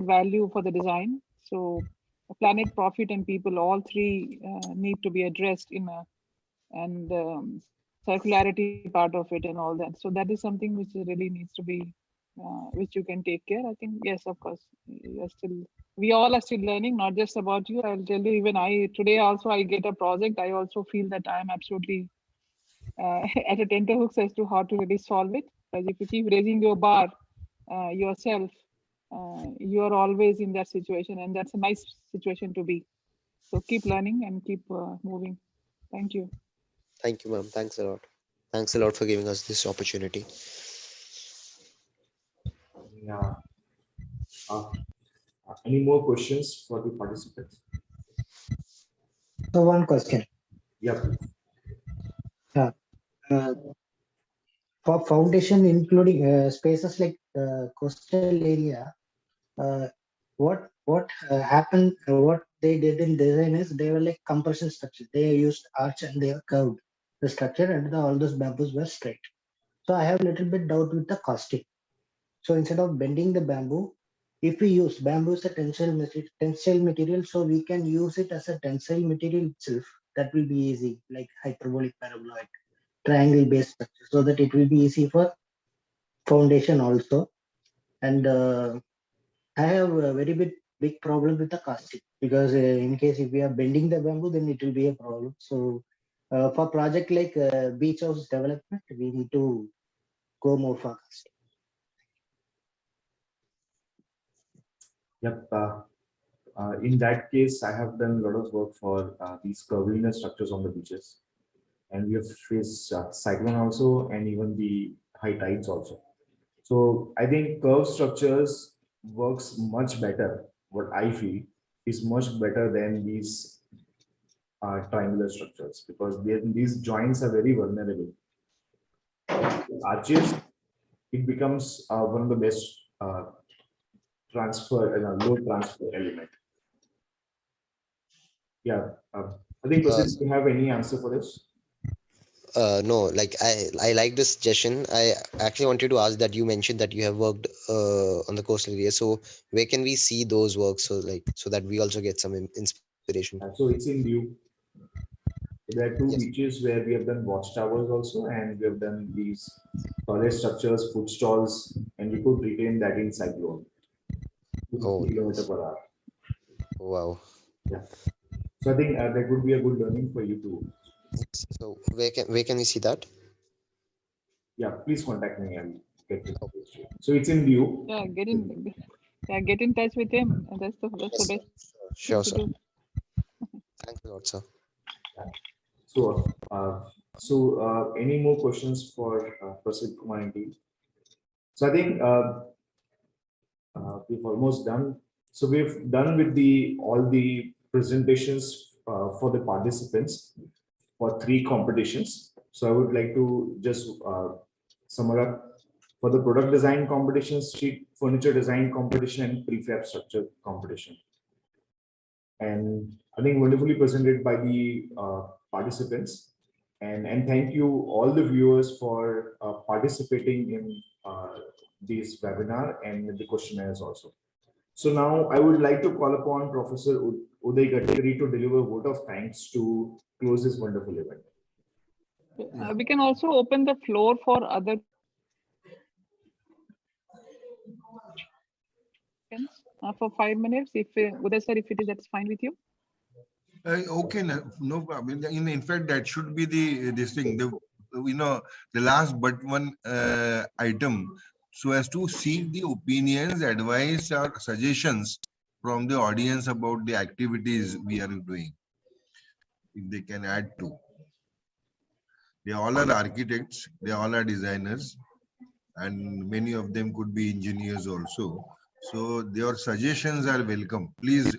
value for the design. So planet, profit, and people, all three need to be addressed and circularity part of it and all that. So that is something which really needs to be, which you can take care. I think, yes, of course, we all are still learning, not just about you. I'll tell you, even today also I get a project. I also feel that I am absolutely at a tenterhooks as to how to really solve it. Because if you keep raising your bar yourself, you are always in that situation, and that's a nice situation to be. So keep learning and keep moving. Thank you. Thank you, ma'am. Thanks a lot. Thanks a lot for giving us this opportunity. Yeah. Any more questions for the participants? So one question. Yeah. For foundation, including spaces like coastal area, what happened? What they did in design is they were like compression structure. They used arch and they curved the structure, and all those bamboos were straight. So I have a little bit doubt with the casting. So instead of bending the bamboo, if we use bamboo as a tensile material, so we can use it as a tensile material itself. That will be easy, like hyperbolic, paraboloid, triangle based structure, so that it will be easy for foundation also. And I have a very big problem with the casting, because in case if we are bending the bamboo, then it will be a problem. So for project like beach house development, we need to go more for casting. Yep. In that case, I have done a lot of work for these curvilinear structures on the beaches, and we have faced cyclone also, and even the high tides also. So I think curved structures works much better. What I feel is much better than these triangular structures, because these joints are very vulnerable. Arches, it becomes one of the best load transfer element. Yeah, I think Prasid, do you have any answer for this? No, like I like this suggestion. I actually wanted to ask that you mentioned that you have worked on the coastal area. So where can we see those works, so that we also get some inspiration? So it's in view. There are two Yes. beaches where we have done watchtowers also, and we have done these solid structures, food stalls, and we could retain that in cyclone. 250 kilometers per hour. Wow. Yeah. So I think that would be a good learning for you too. So where can we see that? Yeah, please contact me and get it. So it's in view. Yeah, get in touch with him, and that's the best. Sure, to sir. do. Thanks a lot, sir. So So, any more questions for Prasid Kumar and team? So I think we've almost done. So we've done with all the presentations for the participants for 3 competitions. So I would like to just sum it up for the product design competition, street furniture design competition, and prefab structure competition. And I think wonderfully presented by the participants. And thank you all the viewers for participating in this webinar and the questionnaires also. So now I would like to call upon Professor Udai Gadkari to deliver a vote of thanks to close this wonderful event. We can also open the floor for other for 5 minutes. If Udai sir, if that's fine with you. Okay, no problem. In fact, that should be this thing. The last but one item, so as to seek the opinions, advice, or suggestions from the audience about the activities we are doing. If they can add to. They all are architects. They all are designers, and many of them could be engineers also. So their suggestions are welcome. Please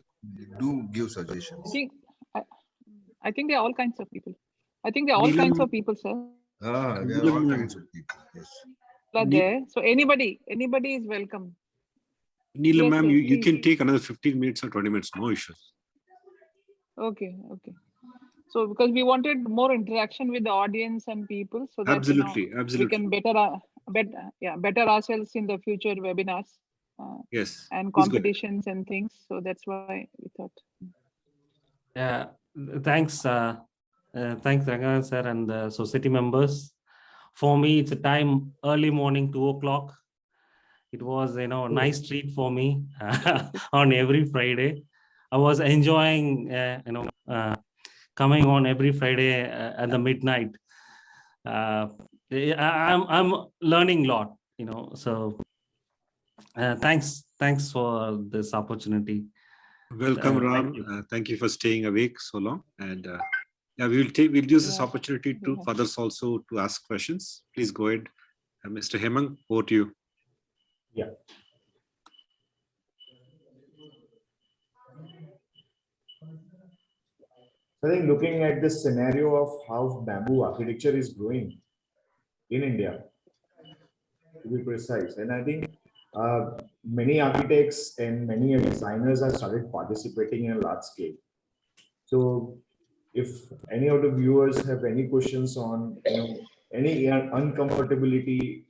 do give suggestions. I think there are all kinds of people. I think there are all kinds of people, sir. There are all kinds of people. Yes. Are there. So anybody is welcome. Neelam, Yes, ma'am, yes, you can please. take another 15 minutes or 20 minutes, no issues. Okay. So because we wanted more interaction with the audience and people, so that Absolutely. we can better ourselves in the future webinars. Yes. And Please go ahead. competitions and things. So that's why we thought. Yeah, thanks, Ranga sir and the society members. For me, it's a time early morning, 2 o'clock. It was, a nice treat for me on every Friday. I was enjoying, coming on every Friday at the midnight. I'm learning a lot, so thanks for this opportunity. Welcome, Ram. Thank you for staying awake so long. And yeah, we'll use this opportunity to for others also to ask questions. Please go ahead, Mr. Hemang. Over to you. Yeah. I think looking at the scenario of how bamboo architecture is growing in India, to be precise, and I think many architects and many designers have started participating in a large scale. So if any of the viewers have any questions on any uncomfortability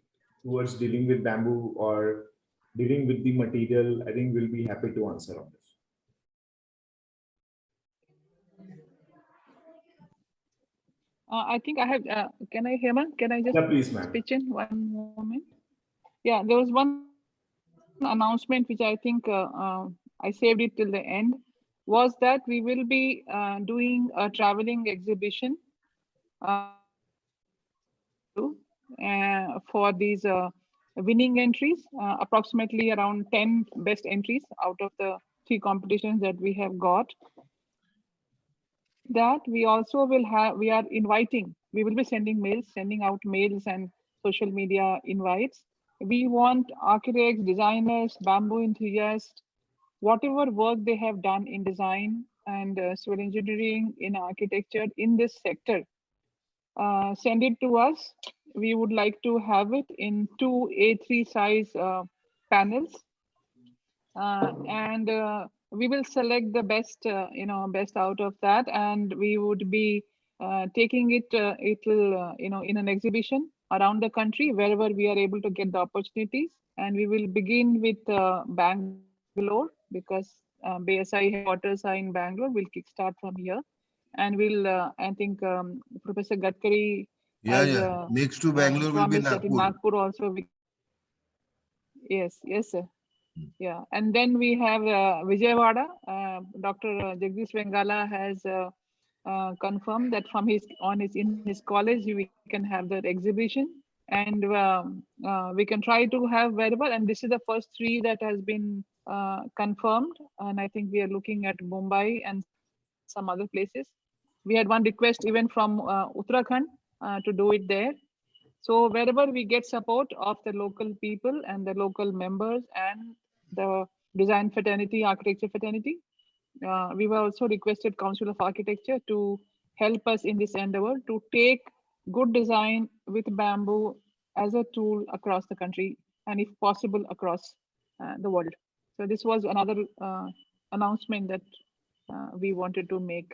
towards dealing with bamboo or dealing with the material, I think we'll be happy to answer on this. I think I have. Can I, Hemang? Can I just please, ma'am. pitch in one moment? Yeah, there was one announcement which I think I saved it till the end. Was that we will be doing a traveling exhibition for these winning entries, approximately around 10 best entries out of the 3 competitions that we have got. That we also will have, we will be sending out mails and social media invites. We want architects, designers, bamboo enthusiasts, whatever work they have done in design and civil engineering, in architecture, in this sector, send it to us. We would like to have it in 2 A3 size panels, and we will select the best, best out of that, and we would be taking it, in an exhibition around the country wherever we are able to get the opportunities. And we will begin with Bangalore, because BSI headquarters are in Bangalore. We'll kickstart from here, and we'll, I think, Professor Gadkari has next to Bangalore will be promised that in Nagpur. Nagpur also. Yes, sir. Yeah, and then we have Vijayawada. Dr. Jagdish Vengala has confirmed that from in his college we can have that exhibition, and we can try to have wherever. And this is the first 3 that has been confirmed, and I think we are looking at Mumbai and some other places. We had one request even from Uttarakhand, to do it there. So wherever we get support of the local people and the local members and the design fraternity, architecture fraternity, we were also requested Council of Architecture to help us in this endeavor to take good design with bamboo as a tool across the country and if possible across the world. So this was another announcement that we wanted to make.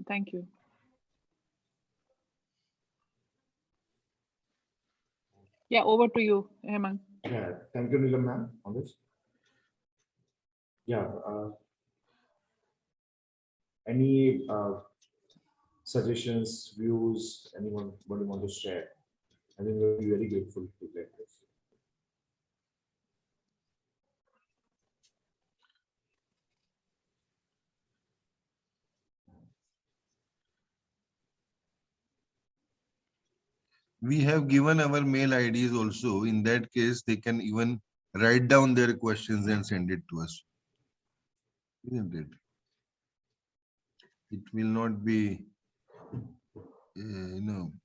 Thank you. Yeah, over to you, Hemang. Yeah, thank you, Neelam ma'am, on this. Yeah, any suggestions, views, anyone want to share? I think we'll be very grateful to get this. We have given our mail IDs also. In that case, they can even write down their questions and send it to us. Isn't it? It will not be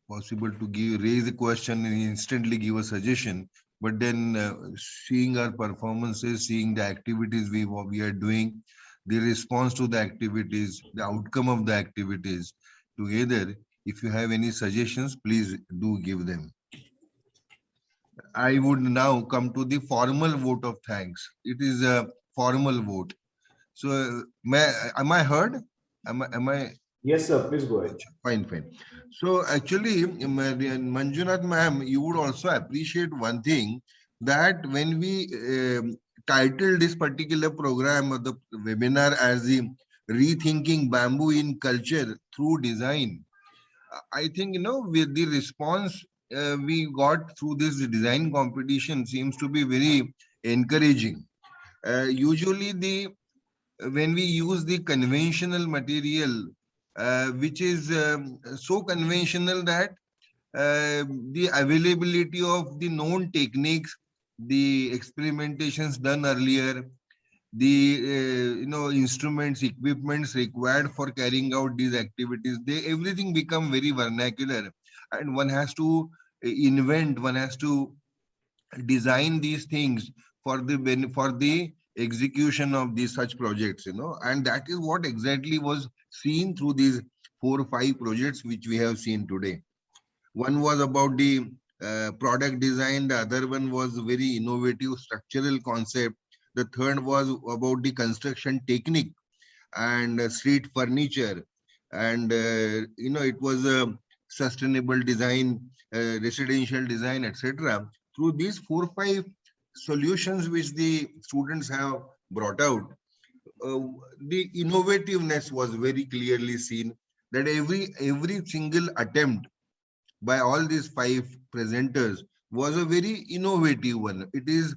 possible to raise a question and instantly give a suggestion, but then seeing our performances, seeing the activities we are doing, the response to the activities, the outcome of the activities together, if you have any suggestions, please do give them. I would now come to the formal vote of thanks. It is a formal vote. So am I heard? Am I? Yes, sir. Please go ahead. Fine, fine. So actually, Manjunath ma'am, you would also appreciate one thing, that when we titled this particular program or the webinar as the Rethinking Bamboo in Culture Through Design, I think, with the response we got through this design competition seems to be very encouraging. Usually when we use the conventional material, which is so conventional that the availability of the known techniques, the experimentations done earlier, the instruments, equipments required for carrying out these activities, everything become very vernacular, and one has to invent, one has to design these things for the execution of these such projects, and that is what exactly was seen through these 4 or 5 projects which we have seen today. One was about the product design, the other one was very innovative structural concept, the third was about the construction technique and street furniture, and it was a sustainable design, residential design, etc. Through these 4 or 5 solutions which the students have brought out, the innovativeness was very clearly seen, that every single attempt by all these 5 presenters was a very innovative one. It is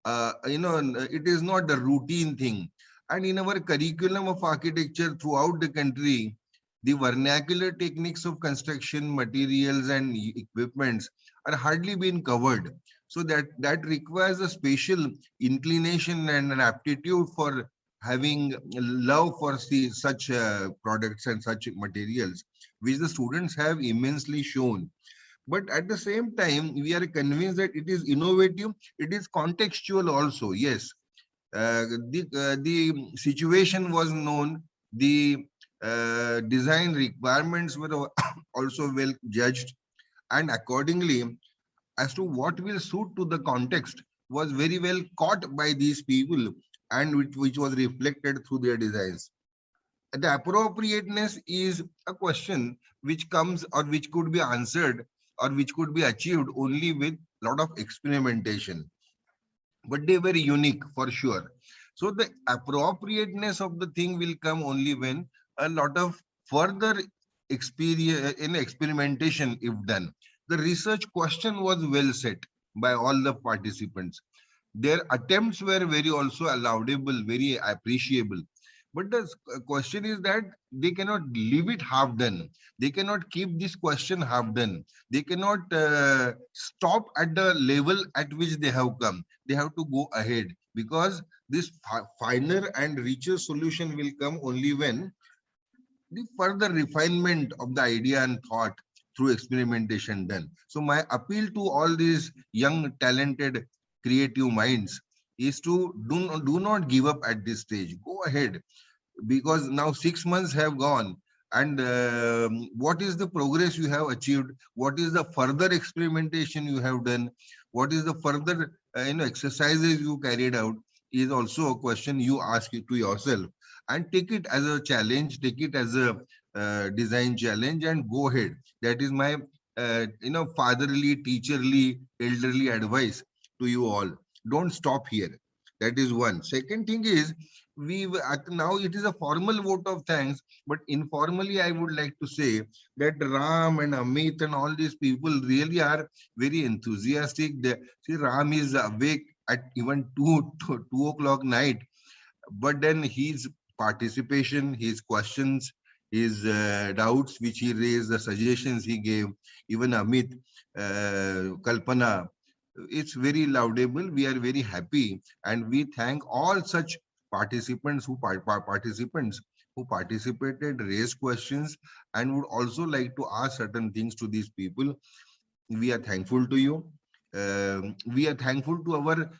it is not a routine thing. And in our curriculum of architecture throughout the country, the vernacular techniques of construction materials and equipments are hardly being covered. So that requires a special inclination and an aptitude for having love for such products and such materials, which the students have immensely shown. But at the same time, we are convinced that it is innovative, it is contextual also. Yes, the situation was known, the design requirements were also well judged, and accordingly, as to what will suit to the context was very well caught by these people, and which was reflected through their designs. The appropriateness is a question which comes, or which could be answered, or which could be achieved only with a lot of experimentation. But they were unique for sure. So the appropriateness of the thing will come only when a lot of further experimentation if done. The research question was well set by all the participants. Their attempts were very also laudable, very appreciable. But the question is that they cannot leave it half done. They cannot keep this question half done. They cannot stop at the level at which they have come. They have to go ahead, because this finer and richer solution will come only when the further refinement of the idea and thought through experimentation done. So my appeal to all these young, talented, creative minds is to do not give up at this stage. Go ahead, because now 6 months have gone, and what is the progress you have achieved? What is the further experimentation you have done? What is the further exercises you carried out is also a question you ask to yourself, and take it as a challenge, take it as a design challenge, and go ahead. That is my fatherly, teacherly, elderly advice to you all. Don't stop here. That is one. Second thing is, now it is a formal vote of thanks, but informally I would like to say that Ram and Amit and all these people really are very enthusiastic. See, Ram is awake at even 2 o'clock night, but then his participation, his questions, his doubts which he raised, the suggestions he gave, even Amit, Kalpana, it's very laudable. We are very happy, and we thank all such participants who participated, raised questions, and would also like to ask certain things to these people. We are thankful to you. We are thankful to our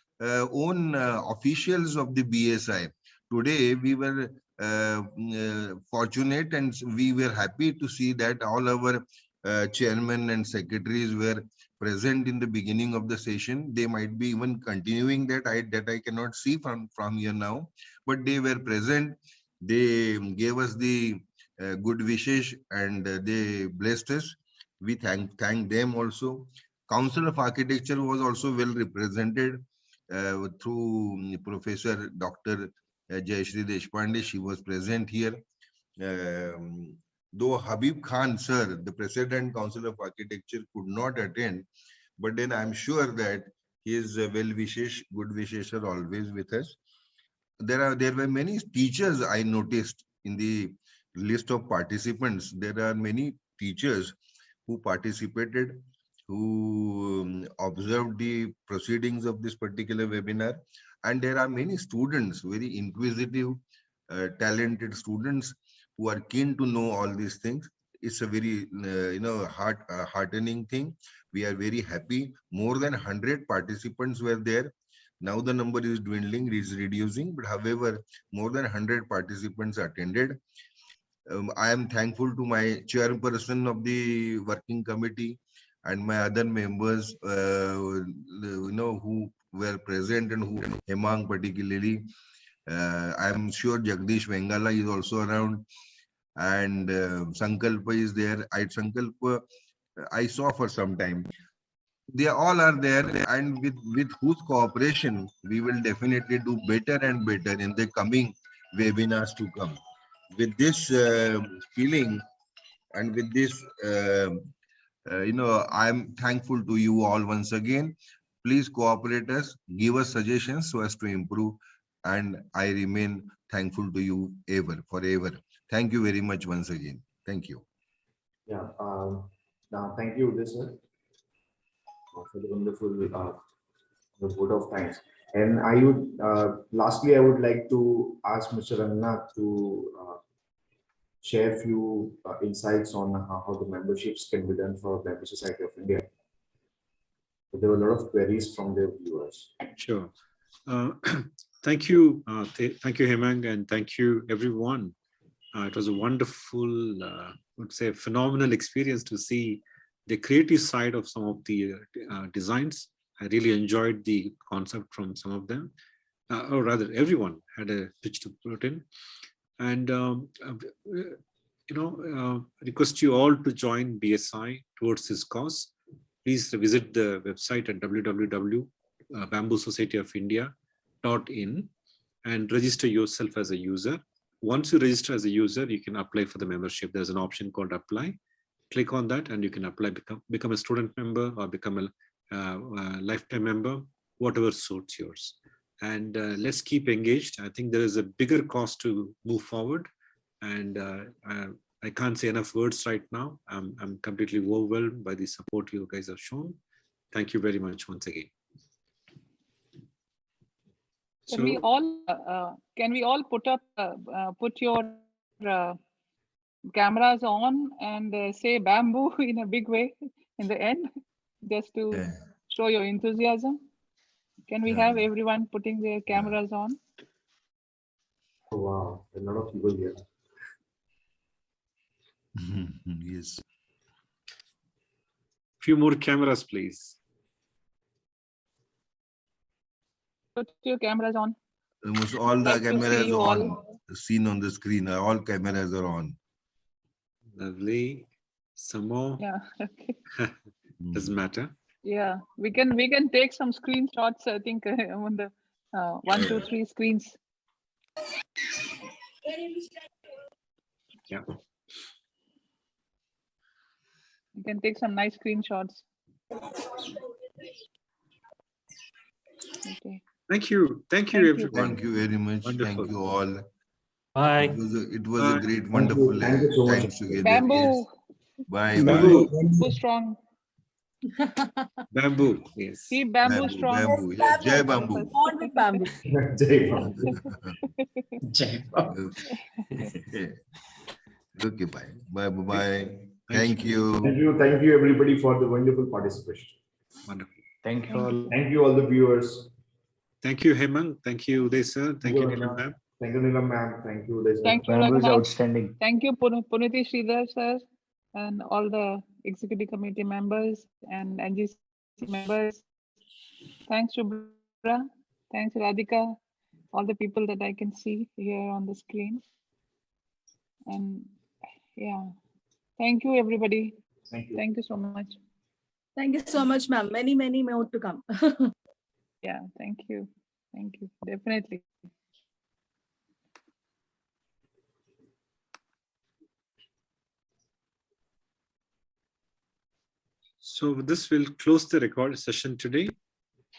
own officials of the BSI. Today we were fortunate, and we were happy to see that all our chairmen and secretaries were present in the beginning of the session. They might be even continuing that. I cannot see from here now, but they were present. They gave us the good wishes, and they blessed us. We thank them also. Council of Architecture was also well represented through Professor Dr. Jayashree Deshpande. She was present here. Though Habib Khan, sir, the President Council of Architecture, could not attend, but then I'm sure that his well wishes, good wishes are always with us. There were many teachers I noticed in the list of participants. There are many teachers who participated, who observed the proceedings of this particular webinar, and there are many students, very inquisitive, talented students who are keen to know all these things. It's a very heartening thing. We are very happy. More than 100 participants were there. Now the number is dwindling, is reducing, but however, more than 100 participants attended. I am thankful to my chairperson of the working committee and my other members, who were present, and who, Hemang particularly. I am sure Jagdish Vengala is also around, and Sankalpa is there. Sankalpa I saw for some time. They all are there, and with whose cooperation we will definitely do better and better in the coming webinars to come. With this feeling, and with this, I'm thankful to you all once again. Please cooperate us, give us suggestions so as to improve, and I remain thankful to you forever. Thank you very much once again. Thank you. Yeah. Thank you, Udai sir, for the wonderful vote of thanks. And I would lastly, I would like to ask Mr. Rangnath to share a few insights on how the memberships can be done for Bamboo Society of India. So there were a lot of queries from the viewers. Sure. Thank you, Hemang, and thank you, everyone. It was a wonderful, I would say, phenomenal experience to see the creative side of some of the designs. I really enjoyed the concept from some of them, or rather, everyone had a pitch to put in. And request you all to join BSI towards this cause. Please visit the website at www.bamboosocietyofIndia.in and register yourself as a user. Once you register as a user, you can apply for the membership. There's an option called apply. Click on that and you can apply, become a student member or become a lifetime member, whatever suits yours. And let's keep engaged. I think there is a bigger cause to move forward. And I can't say enough words right now. I'm completely overwhelmed by the support you guys have shown. Thank you very much once again. Can we all put your cameras on and say bamboo in a big way in the end, just to show your enthusiasm? Can we have everyone putting their cameras on? Oh, wow, a lot of people here. Yes. Few more cameras, please. Put your cameras on. Almost all the Like to see cameras you on, all. seen on the screen. All cameras are on. Lovely. Some more. Yeah. Okay. Doesn't matter. Yeah. We can take some screenshots. I think on the 1, 2, 3 screens. Yeah. You can take some nice screenshots. Okay. Thank you. Thank you, Thank you. everyone. Thank you very much. Wonderful. Thank you all. Bye. It was a great, Thank wonderful you so much. times together. Bamboo. Yes. Bye. Bamboo. Bye. Bamboo strong. Bamboo. Yes. Keep bamboo Bamboo. strong. Bamboo. Yes. Jai Bamboo. Born with bamboo. Jai Bamboo. Okay. Bye. Bye. Bye. Thank you. Thank you, everybody, for the wonderful participation. Wonderful. Thank you all. Thank you, all the viewers. Thank you, Hemang. Thank you, Udai sir. Thank you, Neelam ma'am. Thank you, Neelam ma'am. Thank you, Udai sir. Thank you, Bamboo is Raghunath. outstanding. Thank you, Puniti Sridhar sir, and all the executive committee members and NGC members. Thanks, Shubhra. Thanks, Radhika. All the people that I can see here on the screen. And yeah, thank you, everybody. Thank you. Thank you so much. Thank you so much, ma'am. Many, many more to come. Yeah, thank you. Thank you. Definitely. So with this, we'll close the record session today.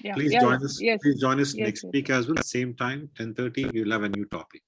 Yeah. Please Yeah, join yeah. us. Yes. Please join us Yes, next yes. week as well. Same time, 10:30. We'll have a new topic.